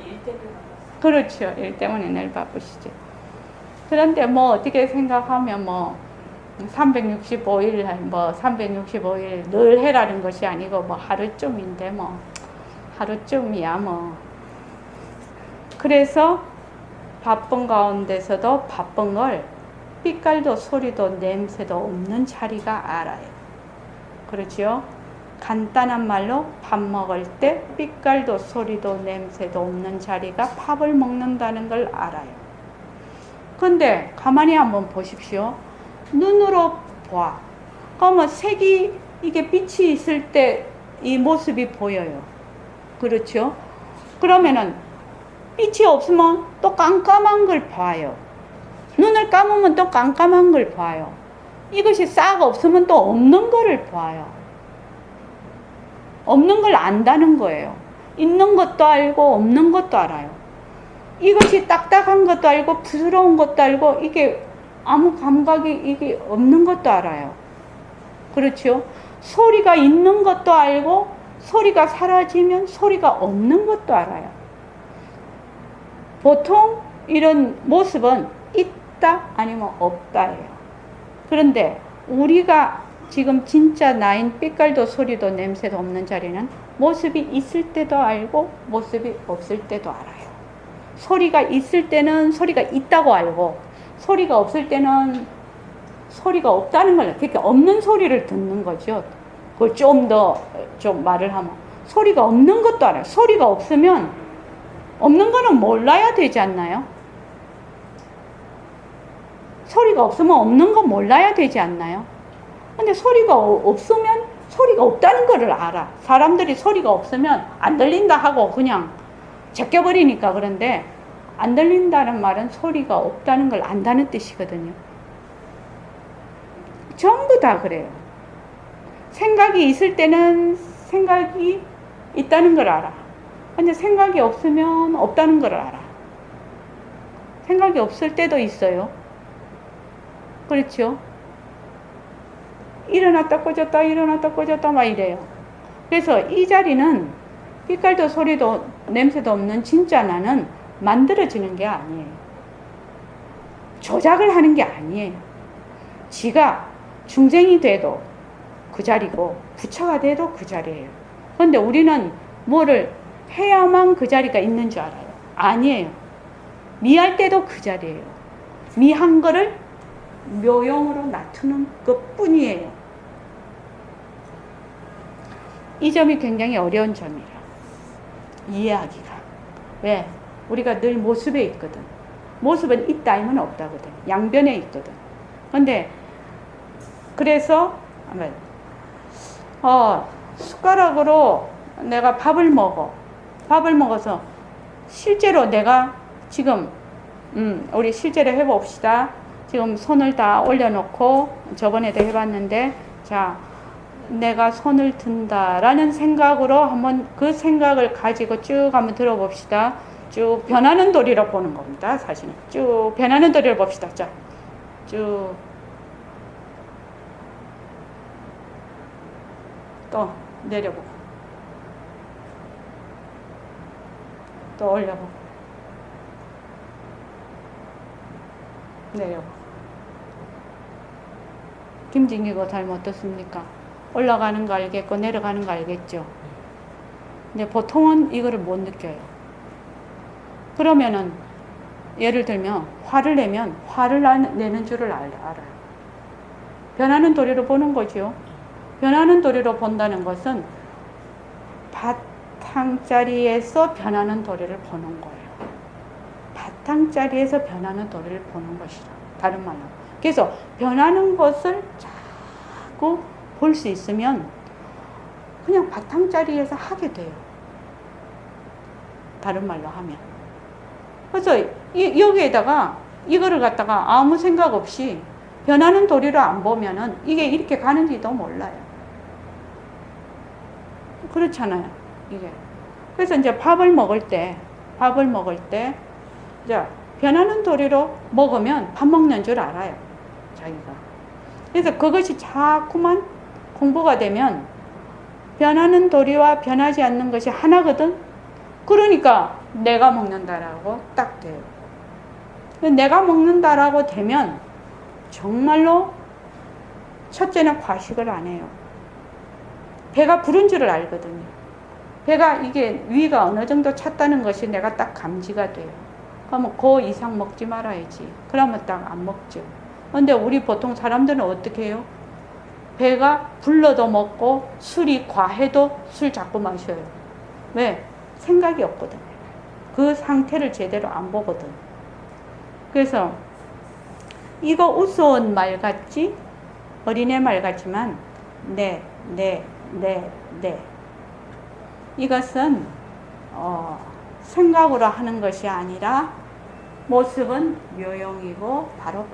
C: 일 때문에 나왔어요.
A: 그렇죠. 일 때문에 늘 바쁘시죠. 그런데 뭐 어떻게 생각하면 뭐 365일 뭐 365일 늘 해라는 것이 아니고 뭐 하루쯤인데 뭐 하루쯤이야 뭐. 그래서 바쁜 가운데서도 바쁜 걸 빛깔도 소리도 냄새도 없는 자리가 알아요. 그렇죠? 간단한 말로 밥 먹을 때 빛깔도 소리도 냄새도 없는 자리가 밥을 먹는다는 걸 알아요. 근데 가만히 한번 보십시오. 눈으로 봐. 그러면 색이 이게 빛이 있을 때 이 모습이 보여요. 그렇죠? 그러면은 빛이 없으면 또 깜깜한 걸 봐요. 눈을 감으면 또 깜깜한 걸 봐요. 이것이 싹 없으면 또 없는 거를 봐요. 없는 걸 안다는 거예요. 있는 것도 알고 없는 것도 알아요. 이것이 딱딱한 것도 알고 부드러운 것도 알고 이게 아무 감각이 이게 없는 것도 알아요. 그렇죠? 소리가 있는 것도 알고 소리가 사라지면 소리가 없는 것도 알아요. 보통 이런 모습은 있다 아니면 없다예요. 그런데 우리가 지금 진짜 나인 빛깔도 소리도 냄새도 없는 자리는 모습이 있을 때도 알고 모습이 없을 때도 알아요. 소리가 있을 때는 소리가 있다고 알고 소리가 없을 때는 소리가 없다는 걸, 그러니까 없는 소리를 듣는 거죠. 그걸 좀 말을 하면 소리가 없는 것도 알아요. 소리가 없으면 없는 거는 몰라야 되지 않나요? 소리가 없으면 없는 건 몰라야 되지 않나요? 근데 소리가 없으면 소리가 없다는 거를 알아. 사람들이 소리가 없으면 안 들린다 하고 그냥 제껴버리니까. 그런데 안 들린다는 말은 소리가 없다는 걸 안다는 뜻이거든요. 전부 다 그래요. 생각이 있을 때는 생각이 있다는 걸 알아. 근데 생각이 없으면 없다는 걸 알아. 생각이 없을 때도 있어요. 그렇죠? 일어났다 꺼졌다 일어났다 꺼졌다 막 이래요. 그래서 이 자리는 빛깔도 소리도 냄새도 없는 진짜 나는 만들어지는 게 아니에요. 조작을 하는 게 아니에요. 지가 중생이 돼도 그 자리고 부처가 돼도 그 자리예요. 그런데 우리는 뭐를 해야만 그 자리가 있는 줄 알아요. 아니에요. 미할 때도 그 자리예요. 미한 거를 묘용으로 놔두는 것 뿐이에요. 이 점이 굉장히 어려운 점이라 이해하기가. 왜? 우리가 늘 모습에 있거든. 모습은 있다 하면 없다거든. 양변에 있거든. 근데 그래서 숟가락으로 내가 밥을 먹어서 실제로 내가 지금 우리 실제로 해봅시다. 지금 손을 다 올려놓고 저번에도 해봤는데, 자, 내가 손을 든다라는 생각으로 한번 그 생각을 가지고 쭉 한번 들어봅시다. 쭉 변하는 도리로 보는 겁니다. 사실은 쭉 변하는 도리를 봅시다. 자, 쭉 또 내려보고 또 올려보고 내려보고. 김진기가 닮 어떻습니까? 올라가는 거 알겠고 내려가는 거 알겠죠? 근데 보통은 이거를 못 느껴요. 그러면은 예를 들면 화를 내면 화를 내는 줄을 알아요. 변하는 도리로 보는 거죠. 변하는 도리로 본다는 것은 바탕자리에서 변하는 도리를 보는 거예요. 바탕자리에서 변하는 도리를 보는 것이라. 다른 말로. 그래서 변하는 것을 자꾸 볼 수 있으면 그냥 바탕자리에서 하게 돼요. 다른 말로 하면. 그래서 여기에다가 이거를 갖다가 아무 생각 없이 변하는 도리를 안 보면은 이게 이렇게 가는지도 몰라요. 그렇잖아요. 이게. 그래서 이제 밥을 먹을 때, 자, 변하는 도리로 먹으면 밥 먹는 줄 알아요. 자기가. 그래서 그것이 자꾸만 공부가 되면 변하는 도리와 변하지 않는 것이 하나거든. 그러니까 내가 먹는다라고 딱 돼요. 내가 먹는다라고 되면 정말로 첫째는 과식을 안 해요. 배가 부른 줄을 알거든요. 배가 이게 위가 어느 정도 찼다는 것이 내가 딱 감지가 돼요. 그러면 그 이상 먹지 말아야지. 그러면 딱 안 먹죠. 근데 우리 보통 사람들은 어떻게 해요? 배가 불러도 먹고 술이 과해도 술 자꾸 마셔요. 왜? 생각이 없거든. 그 상태를 제대로 안 보거든. 그래서 이거 우스운 말 같지? 어린애 말 같지만 네. 이것은 생각으로 하는 것이 아니라 모습은 묘용이고 바로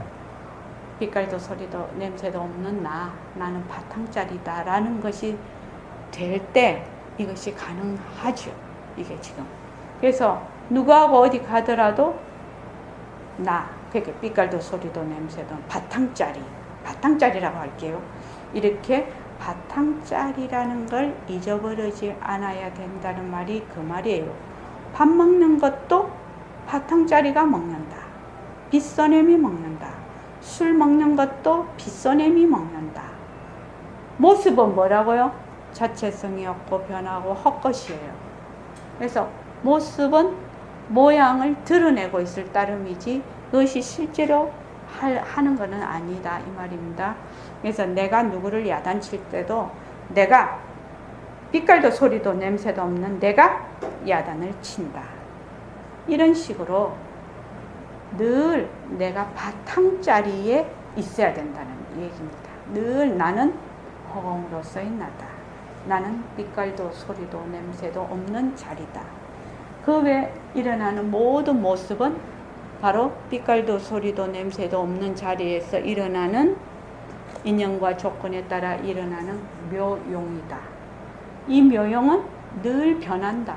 A: 빛깔도 소리도 냄새도 없는 나는 바탕짜리다 라는 것이 될 때 이것이 가능하죠. 이게 지금. 그래서 누구하고 어디 가더라도 그렇게 빛깔도 소리도 냄새도 바탕짜리라고 할게요. 이렇게 바탕짜리라는 걸 잊어버리지 않아야 된다는 말이 그 말이에요. 밥 먹는 것도 바탕짜리가 먹는다. 빗소냄이 먹는다. 술 먹는 것도 빗소냄이 먹는다. 모습은 뭐라고요? 자체성이 없고 변하고 헛것이에요. 그래서 모습은 모양을 드러내고 있을 따름이지 그것이 실제로 하는 것은 아니다 이 말입니다. 그래서 내가 누구를 야단칠 때도 내가 빛깔도 소리도 냄새도 없는 내가 야단을 친다. 이런 식으로 늘 내가 바탕자리에 있어야 된다는 얘기입니다. 늘 나는 허공으로서의 나다. 나는 빛깔도 소리도 냄새도 없는 자리다. 그 외에 일어나는 모든 모습은 바로 빛깔도 소리도 냄새도 없는 자리에서 일어나는 인연과 조건에 따라 일어나는 묘용이다. 이 묘용은 늘 변한다.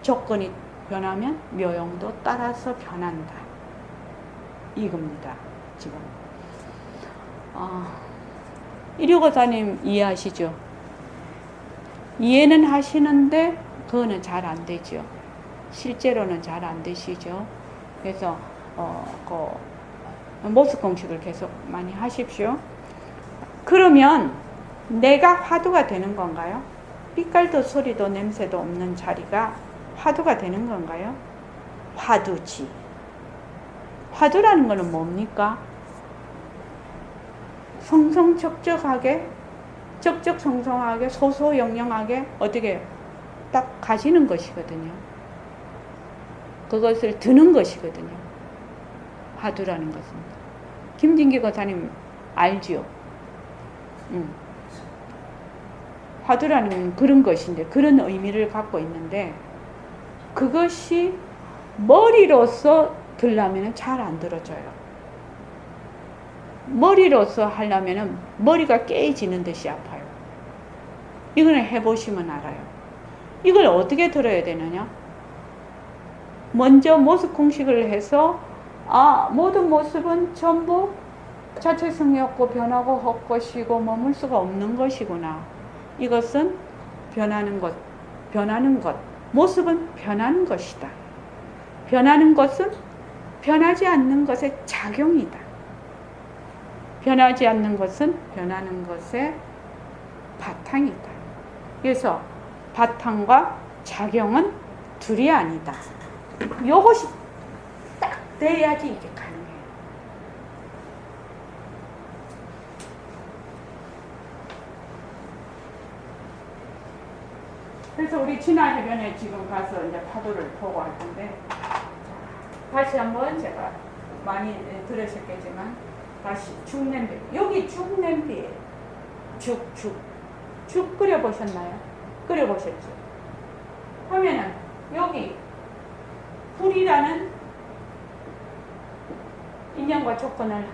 A: 조건이 변하면 묘용도 따라서 변한다. 이겁니다. 지금 1654님 이해하시죠? 이해는 하시는데 그거는 잘 안 되죠. 실제로는 잘 안 되시죠. 그래서 모습 공식을 계속 많이 하십시오. 그러면 내가 화두가 되는 건가요? 빛깔도 소리도 냄새도 없는 자리가 화두가 되는 건가요? 화두지. 화두라는 것은 뭡니까? 성성적적하게 적적성성하게 소소영영하게 어떻게 딱 가시는 것이거든요. 그것을 드는 것이거든요. 화두라는 것은. 김진기 거사님 알지요? 화두라는 그런 것인데 그런 의미를 갖고 있는데 그것이 머리로서 들려면 잘 안 들어져요. 머리로서 하려면 머리가 깨지는 듯이 아파요. 이거는 해보시면 알아요. 이걸 어떻게 들어야 되느냐? 먼저 모습 공식을 해서 모든 모습은 전부 자체성이 없고 변하고 헛것이고 머물 수가 없는 것이구나. 이것은 변하는 것, 모습은 변하는 것이다. 변하는 것은 변하지 않는 것의 작용이다. 변하지 않는 것은 변하는 것의 바탕이다. 그래서 바탕과 작용은 둘이 아니다. 이것이 딱 돼야지 이게 가능해요. 그래서 우리 진화 해변에 지금 가서 이제 파도를 보고 할 건데, 다시 한번 제가 많이 들으셨겠지만, 다시 죽냄비. 여기 죽냄비예요. 죽 끓여보셨나요? 끓여보셨죠? 하면은 여기 불이라는 인연과 조건을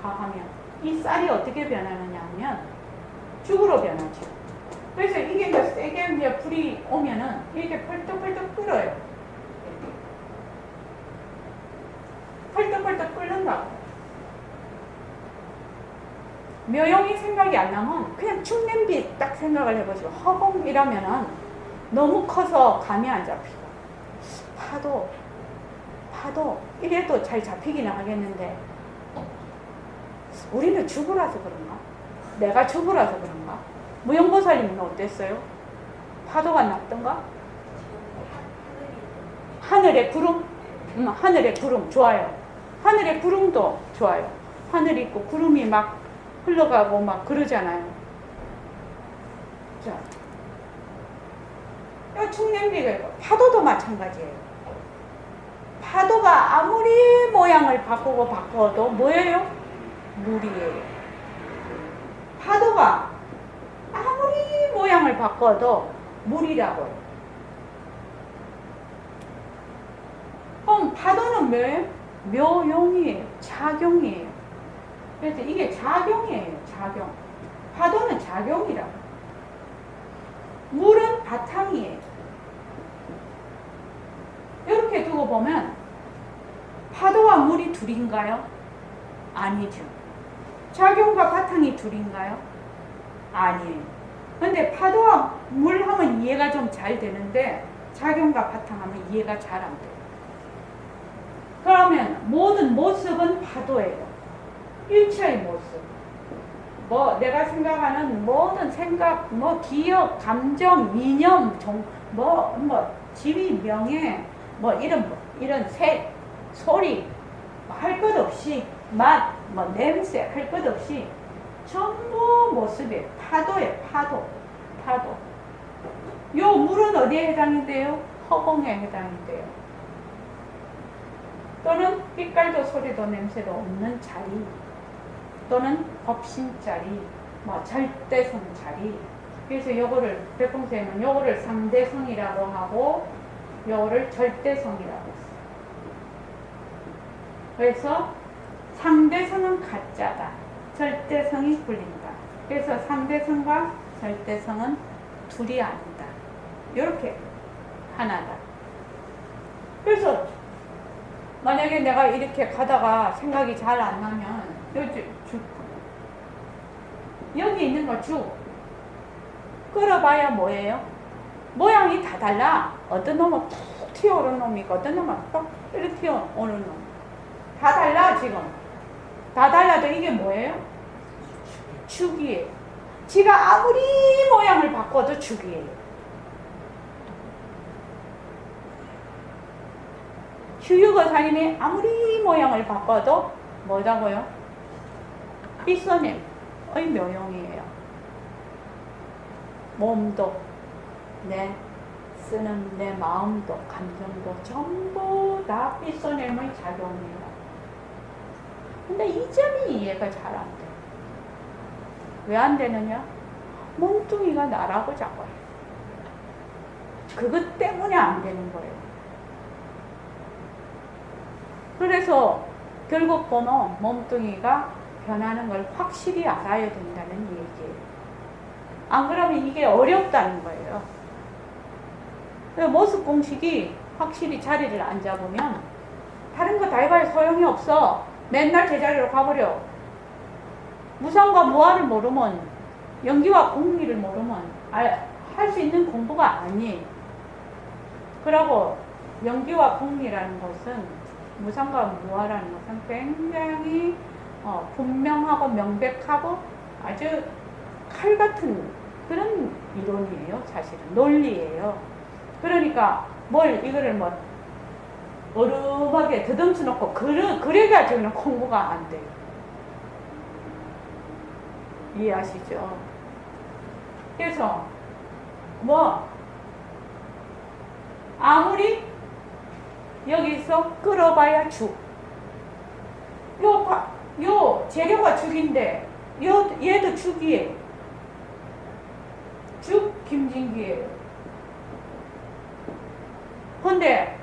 A: 가하면 이 쌀이 어떻게 변하느냐 하면 죽으로 변하죠. 그래서 이게 이제 세게 이제 불이 오면은 이렇게 펄떡펄떡 끓어요. 펄떡펄떡 끓는다고. 묘용이 생각이 안 나면 그냥 죽냄비 딱 생각을 해보시고, 허공이라면은 너무 커서 감이 안 잡히고, 파도 이래도 잘 잡히기는 하겠는데, 우리는 주부라서 그런가? 내가 주부라서 그런가? 무용보살님은 어땠어요? 파도가 났던가? 하늘의 구름? 하늘의 구름 좋아요. 하늘의 구름도 좋아요. 하늘이 있고 구름이 막 흘러가고 막 그러잖아요. 자, 이 충냄비가 있고, 파도도 마찬가지예요. 파도가 아무리 모양을 바꿔도 뭐예요? 물이에요. 파도가 아무리 모양을 바꿔도 물이라고요. 그럼 파도는 뭐예요? 묘용이에요. 작용이에요. 그래서 이게 작용이에요. 작용. 파도는 작용이라고. 물은 바탕이에요. 이렇게 두고 보면 파도와 물이 둘인가요? 아니죠. 작용과 바탕이 둘인가요? 아니에요. 근데 파도와 물 하면 이해가 좀 잘 되는데 작용과 바탕 하면 이해가 잘 안 돼요. 그러면 모든 모습은 파도예요. 일체의 모습. 뭐 내가 생각하는 모든 생각, 뭐 기억, 감정, 이념, 지위, 명예, 이런 색, 소리, 할 것 없이 맛, 냄새, 할 것 없이 전부 모습이에요. 파도예요. 파도. 요 물은 어디에 해당인데요? 허공에 해당인데요. 또는 빛깔도 소리도 냄새도 없는 자리, 또는 법신자리, 절대성 자리. 그래서 요거를 백공쌤은 요거를 상대성이라고 하고 요거를 절대성이라고 했어요. 그래서 상대성은 가짜다. 절대성이 불린다. 그래서 상대성과 절대성은 둘이 아니다. 이렇게 하나다. 그래서 만약에 내가 이렇게 가다가 생각이 잘 안 나면 여기 있는 거 죽 끓어봐야 뭐예요? 모양이 다 달라. 어떤 놈은 툭 튀어오른 놈이 있고 어떤 놈은 톡 이렇게 튀어오른 놈. 다 달라 지금. 다 달라도 이게 뭐예요? 죽이에요. 지가 아무리 모양을 바꿔도 죽이에요. 휴유거사님이 아무리 모양을 바꿔도 뭐라고요? 삐써냄의 묘용이에요. 몸도 쓰는 내 마음도 감정도 전부 다 삐써냄의 작용이에요. 근데 이 점이 이해가 잘 안 돼. 왜 안 되느냐? 몸뚱이가 나라고 자꾸 해. 그것 때문에 안 되는 거예요. 그래서 결국 보면 몸뚱이가 변하는 걸 확실히 알아야 된다는 얘기예요. 안 그러면 이게 어렵다는 거예요. 모습 공식이 확실히 자리를 안 잡으면 다른 거 다 해봐야 소용이 없어. 맨날 제자리로 가버려. 무상과 무아를 모르면, 연기와 공리를 모르면 할 수 있는 공부가 아니에요. 그러고 명기와 공리라는 것은 무상과 무아라는 것은 굉장히 분명하고 명백하고 아주 칼 같은 그런 이론이에요. 사실은 논리예요. 그러니까 이거를 어lum하게 더듬쳐 놓고 그래가지고는 공부가 안 돼요. 이해하시죠? 그래서 아무리 여기서 끓어봐야 죽. 요 재료가 죽인데 얘도 죽이에요. 죽 김진기예요. 근데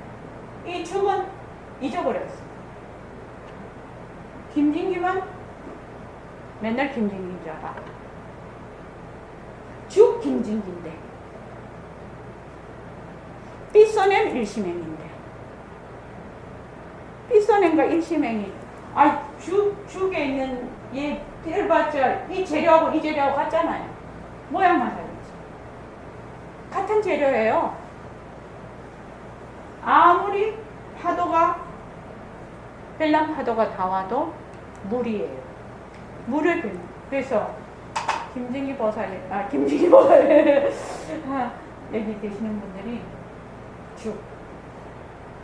A: 이 죽은 잊어버렸어. 김진기만 맨날 김진기인 줄 알아. 죽 김진기인데 삐써낸 일심행인데 삐써낸과 일심행이 죽에 있는 얘 떼봤자 이 재료하고 이 재료하고 같잖아요. 모양만 다르지. 같은 재료예요. 아무리 별난 파도가 다 와도 물이에요. 물을 빌려. 그래서 김진기 보살 여기 계시는 분들이 죽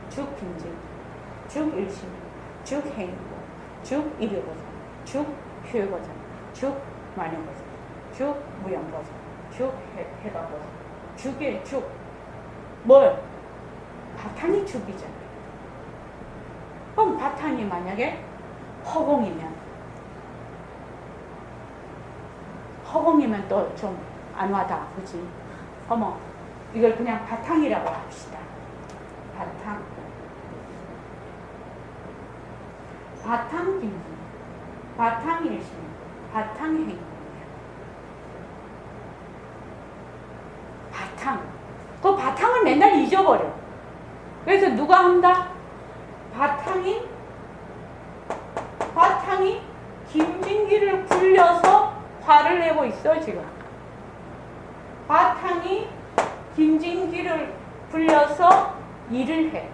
A: 김진기, 죽 일심, 죽 행보, 죽 일요보살, 죽 휴유보살, 죽 만유보살, 죽 무영보살, 죽 해가보살, 죽의 죽. 바탕이 죽이잖아요. 그럼 바탕이 만약에 허공이면 또 좀 안 와다, 그지? 이걸 그냥 바탕이라고 합시다. 바탕 김진, 바탕 일심, 바탕 행동이야. 그 바탕을 맨날 잊어버려. 그래서 누가 한다? 바탕이 김진기를 굴려서 화를 내고 있어, 지금. 바탕이 김진기를 굴려서 일을 해.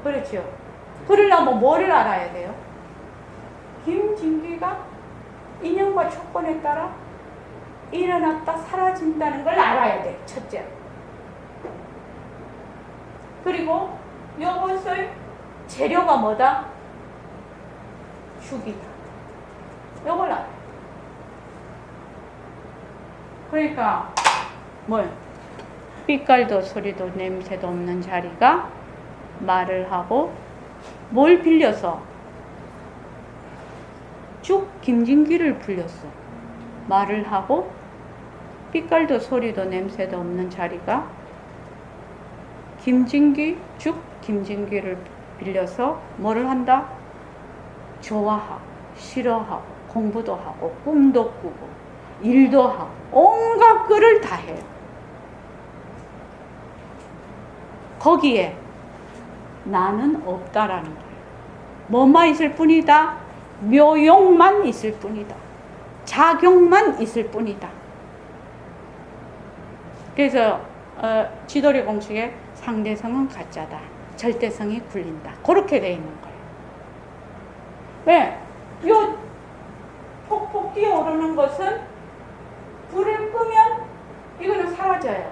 A: 그렇죠. 그러려면 뭐를 알아야 돼요? 김진기가 인연과 조건에 따라 일어났다 사라진다는 걸 알아야 돼. 첫째. 그리고 이것을 재료가 뭐다? 죽이다. 이걸 알아야 돼. 그러니까 빛깔도 소리도 냄새도 없는 자리가 말을 하고 뭘 빌려서? 죽 김진기를 불렸어. 말을 하고 빛깔도 소리도 냄새도 없는 자리가 죽 김진기를 빌려서 뭐를 한다? 좋아하고 싫어하고 공부도 하고 꿈도 꾸고 일도 하고 온갖 글을 다 해요. 거기에 나는 없다라는 거예요. 뭐만 있을 뿐이다. 묘용만 있을 뿐이다. 작용만 있을 뿐이다. 그래서 지도리 공식에 상대성은 가짜다. 절대성이 굴린다. 그렇게 되어 있는 거예요. 왜? 요 폭폭 뛰어오르는 것은 불을 끄면 이거는 사라져요.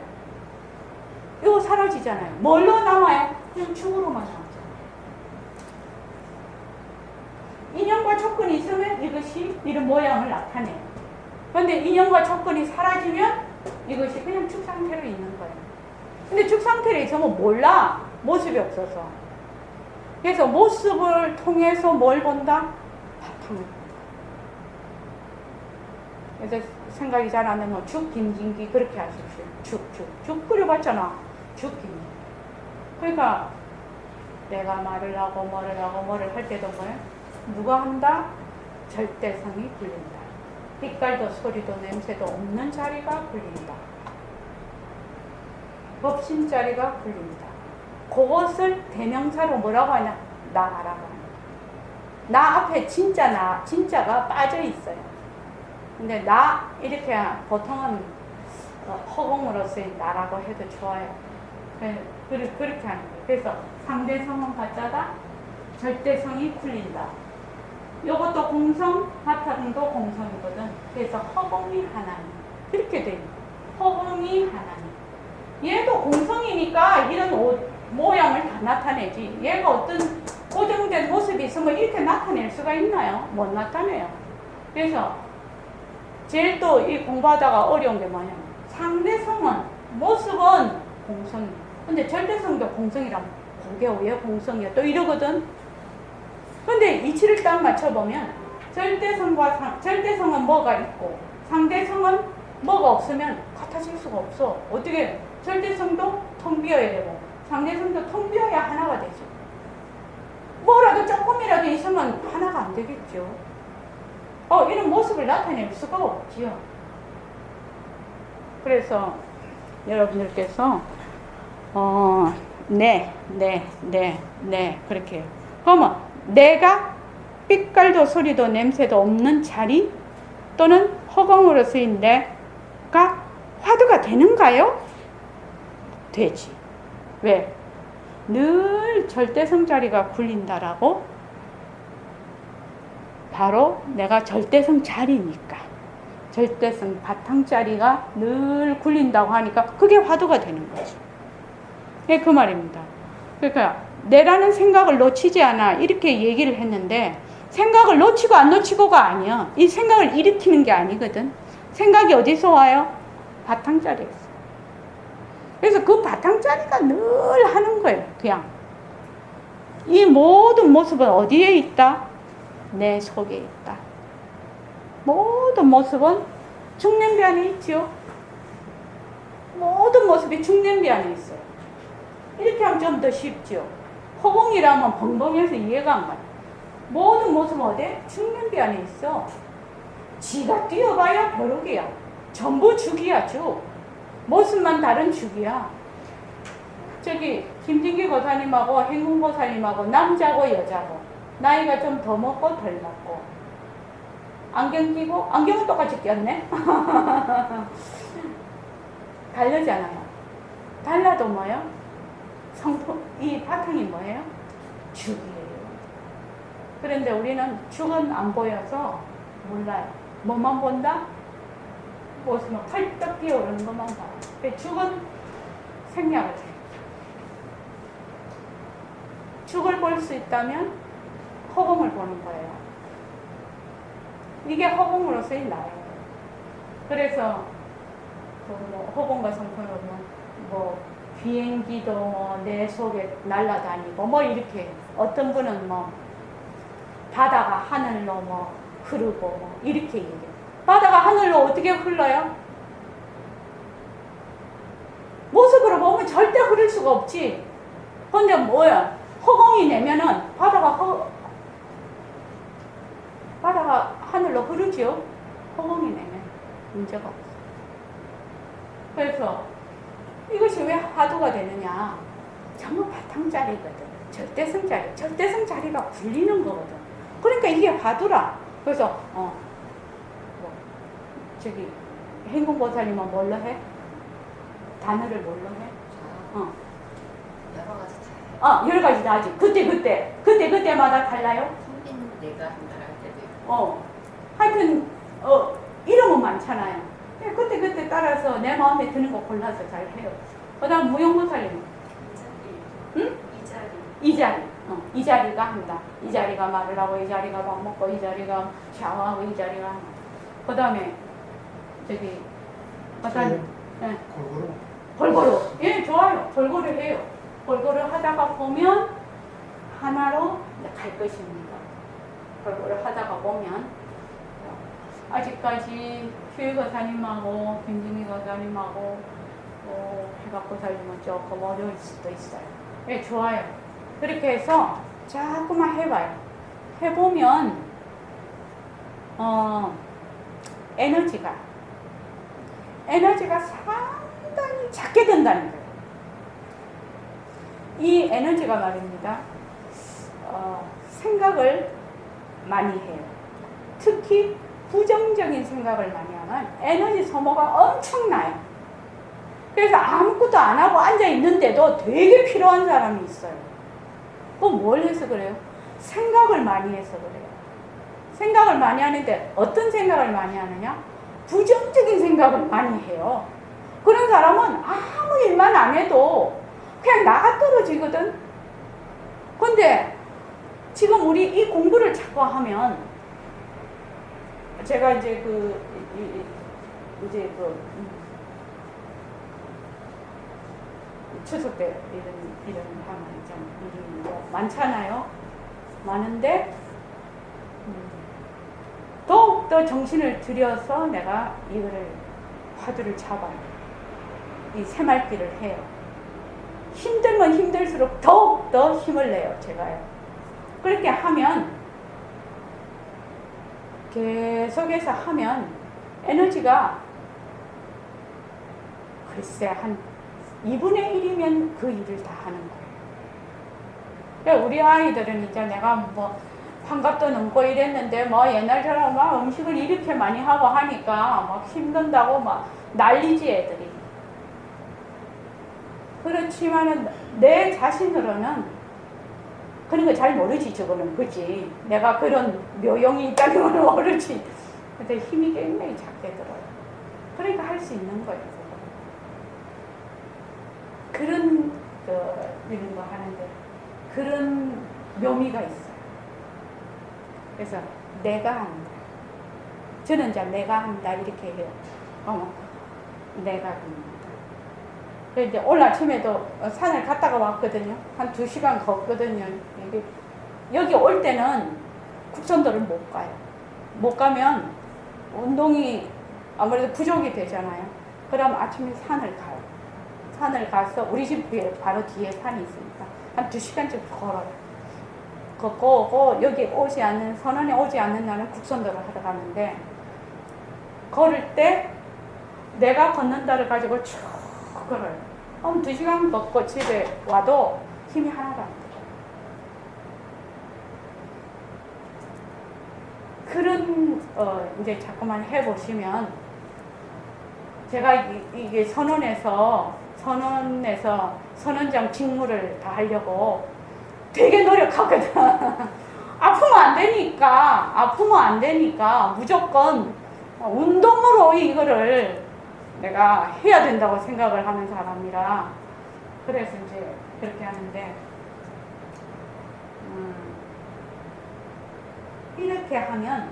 A: 이거 사라지잖아요. 뭘로 남아요? 그냥 죽으로만 남잖아요. 인연과 조건이 있으면 이것이 이런 모양을 나타내요. 그런데 인연과 조건이 사라지면 이것이 그냥 죽 상태로 있는 거예요. 근데 죽 상태로 있으면 몰라. 모습이 없어서. 그래서 모습을 통해서 뭘 본다? 바탕을 본다. 그래서 생각이 잘 안 나면 죽 김진기 그렇게 하십시오. 죽 끓여봤잖아. 죽 김진기. 그러니까 내가 말을 하고 뭐를 할 때도 뭐예요? 누가 한다? 절대성이 굴린다. 빛깔도 소리도 냄새도 없는 자리가 굴린다. 법신 자리가 굴린다. 그것을 대명사로 뭐라고 하냐? 나라고 하냐. 나 앞에 진짜가 빠져 있어요. 근데 나 이렇게 보통은 허공으로서의 나라고 해도 좋아요. 그렇게 하는 거예요. 그래서 상대성은 가짜다, 절대성이 굴린다. 요것도 공성, 바탕도 공성이거든. 그래서 허공이 하나님. 그렇게 돼 있는 거예요. 허공이 하나님. 얘도 공성이니까 이런 모양을 다 나타내지. 얘가 어떤 고정된 모습이 있으면 이렇게 나타낼 수가 있나요? 못 나타내요. 그래서 제일 또 이 공부하다가 어려운 게 뭐냐면 상대성은 모습은 공성이에요. 근데 절대성도 공성이라면 그게 왜 공성이야? 또 이러거든. 근데 이치를 딱 맞춰보면 절대성은 뭐가 있고 상대성은 뭐가 없으면 같아질 수가 없어. 어떻게 절대성도 텅 비어야 되고 상대성도 텅 비어야 하나가 되죠. 뭐라도 조금이라도 있으면 하나가 안 되겠죠. 이런 모습을 나타낼 수가 없지요. 그래서 여러분들께서 그렇게 해요. 그러면 내가 빛깔도 소리도 냄새도 없는 자리 또는 허공으로 쓰인 내가 화두가 되는가요? 되지. 왜? 늘 절대성 자리가 굴린다라고? 바로 내가 절대성 자리니까. 절대성 바탕 자리가 늘 굴린다고 하니까 그게 화두가 되는 거죠. 예, 그 말입니다. 그러니까 내라는 생각을 놓치지 않아 이렇게 얘기를 했는데 생각을 놓치고 안 놓치고가 아니야. 이 생각을 일으키는 게 아니거든. 생각이 어디서 와요? 바탕 자리에서. 그래서 그 바탕 자리가 늘 하는 거예요. 그냥 이 모든 모습은 어디에 있다? 내 속에 있다. 모든 모습은 중냄비 안에 있지요. 모든 모습이 중냄비 안에 있어요. 이렇게 하면 좀 더 쉽죠. 허공이라면 벙벙해서 이해가 안 가요. 모든 모습은 어디? 중냄비 안에 있어. 지가 뛰어봐야 벼룩이야. 전부 죽이야, 죽. 모습만 다른 죽이야. 저기 김진기 고사님하고 행궁 고사님하고 남자고 여자고 나이가 좀 더 먹고 덜 먹고 안경 끼고 안경은 똑같이 꼈네. 다르잖아요. 달라도 뭐예요? 이 바탕이 뭐예요? 죽이에요. 그런데 우리는 죽은 안 보여서 몰라요. 뭐만 본다? 모습은 펄떡 뛰어오르는 것만 봐요. 죽은 생략을 해요. 죽을 볼 수 있다면 허공을 보는 거예요. 이게 허공으로서의 나예요. 그래서 허공과 성품을 보면 비행기도 내 속에 날아다니고 이렇게 어떤 분은 바다가 하늘로 흐르고 이렇게 얘기해요. 바다가 하늘로 어떻게 흘러요? 모습으로 보면 절대 흐를 수가 없지. 근데 뭐야? 허공이 내면은 바다가 하늘로 흐르지요? 허공이 내면 문제가 없어. 그래서 이것이 왜 화두가 되느냐? 전부 바탕 자리거든. 절대성 자리. 절대성 자리가 굴리는 거거든. 그러니까 이게 화두라. 그래서 저기 행궁보살님은 뭘로 해? 단어를 뭘로 해?
C: 여러 가지 다 해요.
A: 여러 가지 다 하지. 그때마다 달라요?
C: 성빈 내가 한다고 할 때도 있고.
A: 하여튼 이름은 많잖아요. 그때 따라서 내 마음에 드는 거 골라서 잘 해요. 그 다음 무용보살님. 응? 이 자리. 이 자리가 한다. 이 자리가 말을 하고, 이 자리가 밥 먹고, 이 자리가 샤워하고, 이 자리가 한다. 그 다음에 저기 골고루. 예, 좋아요. 골고루 해요. 골고루 하다가 보면 하나로 갈 것입니다. 골고루 하다가 보면 아직까지 휴일 거사님하고 김진희 거사님하고 해박고사님은 조금 어려울 수도 있어요. 예, 좋아요. 그렇게 해서 자꾸만 해봐요. 해보면 에너지가 상당히 작게 된다는 거예요. 이 에너지가 말입니다. 생각을 많이 해요. 특히 부정적인 생각을 많이 하면 에너지 소모가 엄청나요. 그래서 아무것도 안 하고 앉아 있는데도 되게 필요한 사람이 있어요. 그건 뭘 해서 그래요? 생각을 많이 해서 그래요. 생각을 많이 하는데 어떤 생각을 많이 하느냐? 부정적인 생각을 많이 해요. 그런 사람은 아무 일만 안 해도 그냥 나가 떨어지거든. 근데 지금 우리 이 공부를 자꾸 하면 제가 이제 추석 때 이런 하면 좀 일이 뭐 많잖아요. 많은데 더욱더 정신을 들여서 내가 이거를 화두를 잡아요. 이 새말귀를 해요. 힘들면 힘들수록 더욱더 힘을 내요. 제가요. 그렇게 하면 계속해서 하면 에너지가 글쎄 한 2분의 1이면 그 일을 다 하는 거예요. 그러니까 우리 아이들은 이제 내가 뭐 환갑도 넘고 이랬는데 뭐 옛날처럼 막 음식을 이렇게 많이 하고 하니까 막 힘든다고 막 난리지 애들이. 그렇지만은 내 자신으로는 그런 거 잘 모르지. 저거는 그지. 내가 그런 묘용이 있다는 걸 모르지. 근데 힘이 굉장히 작게 들어요. 그러니까 할 수 있는 거예요. 그런 이런 거 하는데 그런 묘미가 있어요. 그래서 내가 한다. 저는 이제 내가 한다 이렇게 해요. 내가 합니다. 그래서 이제 오늘 아침에도 산을 갔다가 왔거든요. 한 2시간 걷거든요. 여기 올 때는 국선도를 못 가요. 못 가면 운동이 아무래도 부족이 되잖아요. 그럼 아침에 산을 가요. 산을 가서 우리 집 바로 뒤에 산이 있으니까 한 2시간쯤 걸어요. 걷고 오고 여기 오지 않는 선원에 오지 않는 날은 국선도를 하러 가는데 걸을 때 내가 걷는다를 가지고 쭉 걸어요. 2시간 걷고 집에 와도 힘이 하나도 안 들어요. 그런 이제 자꾸만 해보시면 제가 이게 선원장 직무를 다 하려고 되게 노력하거든. 아프면 안 되니까 무조건 운동으로 이거를 내가 해야 된다고 생각을 하는 사람이라 그래서 이제 그렇게 하는데 이렇게 하면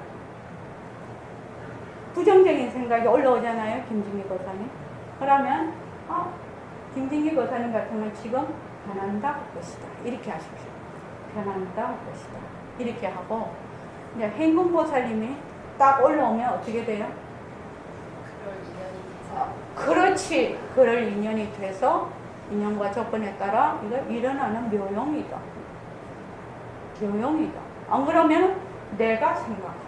A: 부정적인 생각이 올라오잖아요. 김진기 거사님. 그러면 김진기 거사님 같으면 지금 변한다 할 것이다. 이렇게 하십시오. 변한다 할 것이다. 이렇게 하고 이제 행군보살님이 딱 올라오면 어떻게 돼요? 그렇지. 그럴 인연이 돼서 인연과 조건에 따라 이거 일어나는 묘용이다. 묘용이다. 안 그러면 내가 생각한다.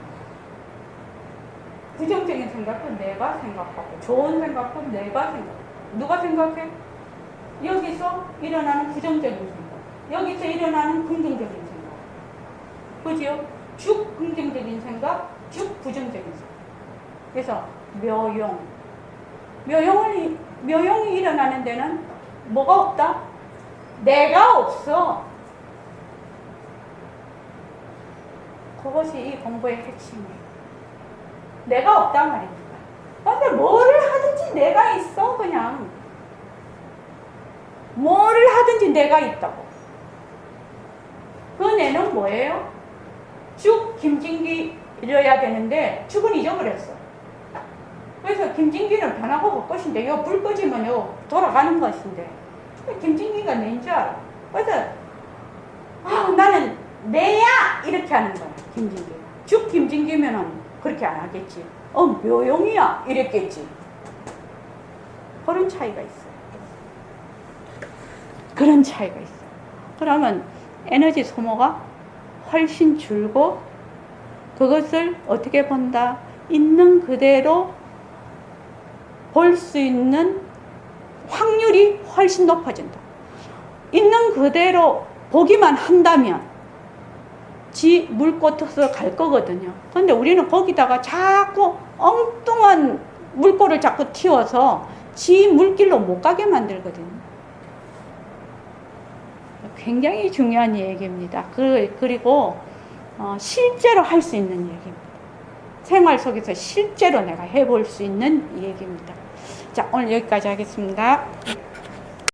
A: 부정적인 생각도 내가 생각하고 좋은 생각도 내가 생각하고 누가 생각해? 여기서 일어나는 부정적인 생각, 여기서 일어나는 긍정적인 생각. 그죠? 죽 긍정적인 생각, 죽 부정적인 생각. 그래서 묘용이 일어나는 데는 뭐가 없다? 내가 없어. 그것이 이 공부의 핵심이에요. 내가 없단 말입니다. 근데 뭐를 하든지 내가 있어. 그냥 뭐를 하든지 내가 있다고. 그 내는 뭐예요? 죽 김진기여야 되는데 죽은 잊어버렸어. 그래서 김진기는 변하고 볼 것인데 요 불 꺼지면 요 돌아가는 것인데 김진기가 내인 줄 알아. 그래서 나는 내야 이렇게 하는 거야. 김진기가. 죽 김진기면은 그렇게 안 하겠지. 묘용이야 이랬겠지. 그런 차이가 있어요. 그런 차이가 있어요. 그러면 에너지 소모가 훨씬 줄고 그것을 어떻게 본다? 있는 그대로 볼 수 있는 확률이 훨씬 높아진다. 있는 그대로 보기만 한다면 지 물꽃으로 갈 거거든요. 근데 우리는 거기다가 자꾸 엉뚱한 물꼬를 자꾸 틔워서 지 물길로 못 가게 만들거든요. 굉장히 중요한 얘기입니다. 그리고 실제로 할 수 있는 얘기입니다. 생활 속에서 실제로 내가 해볼 수 있는 얘기입니다. 자, 오늘 여기까지 하겠습니다.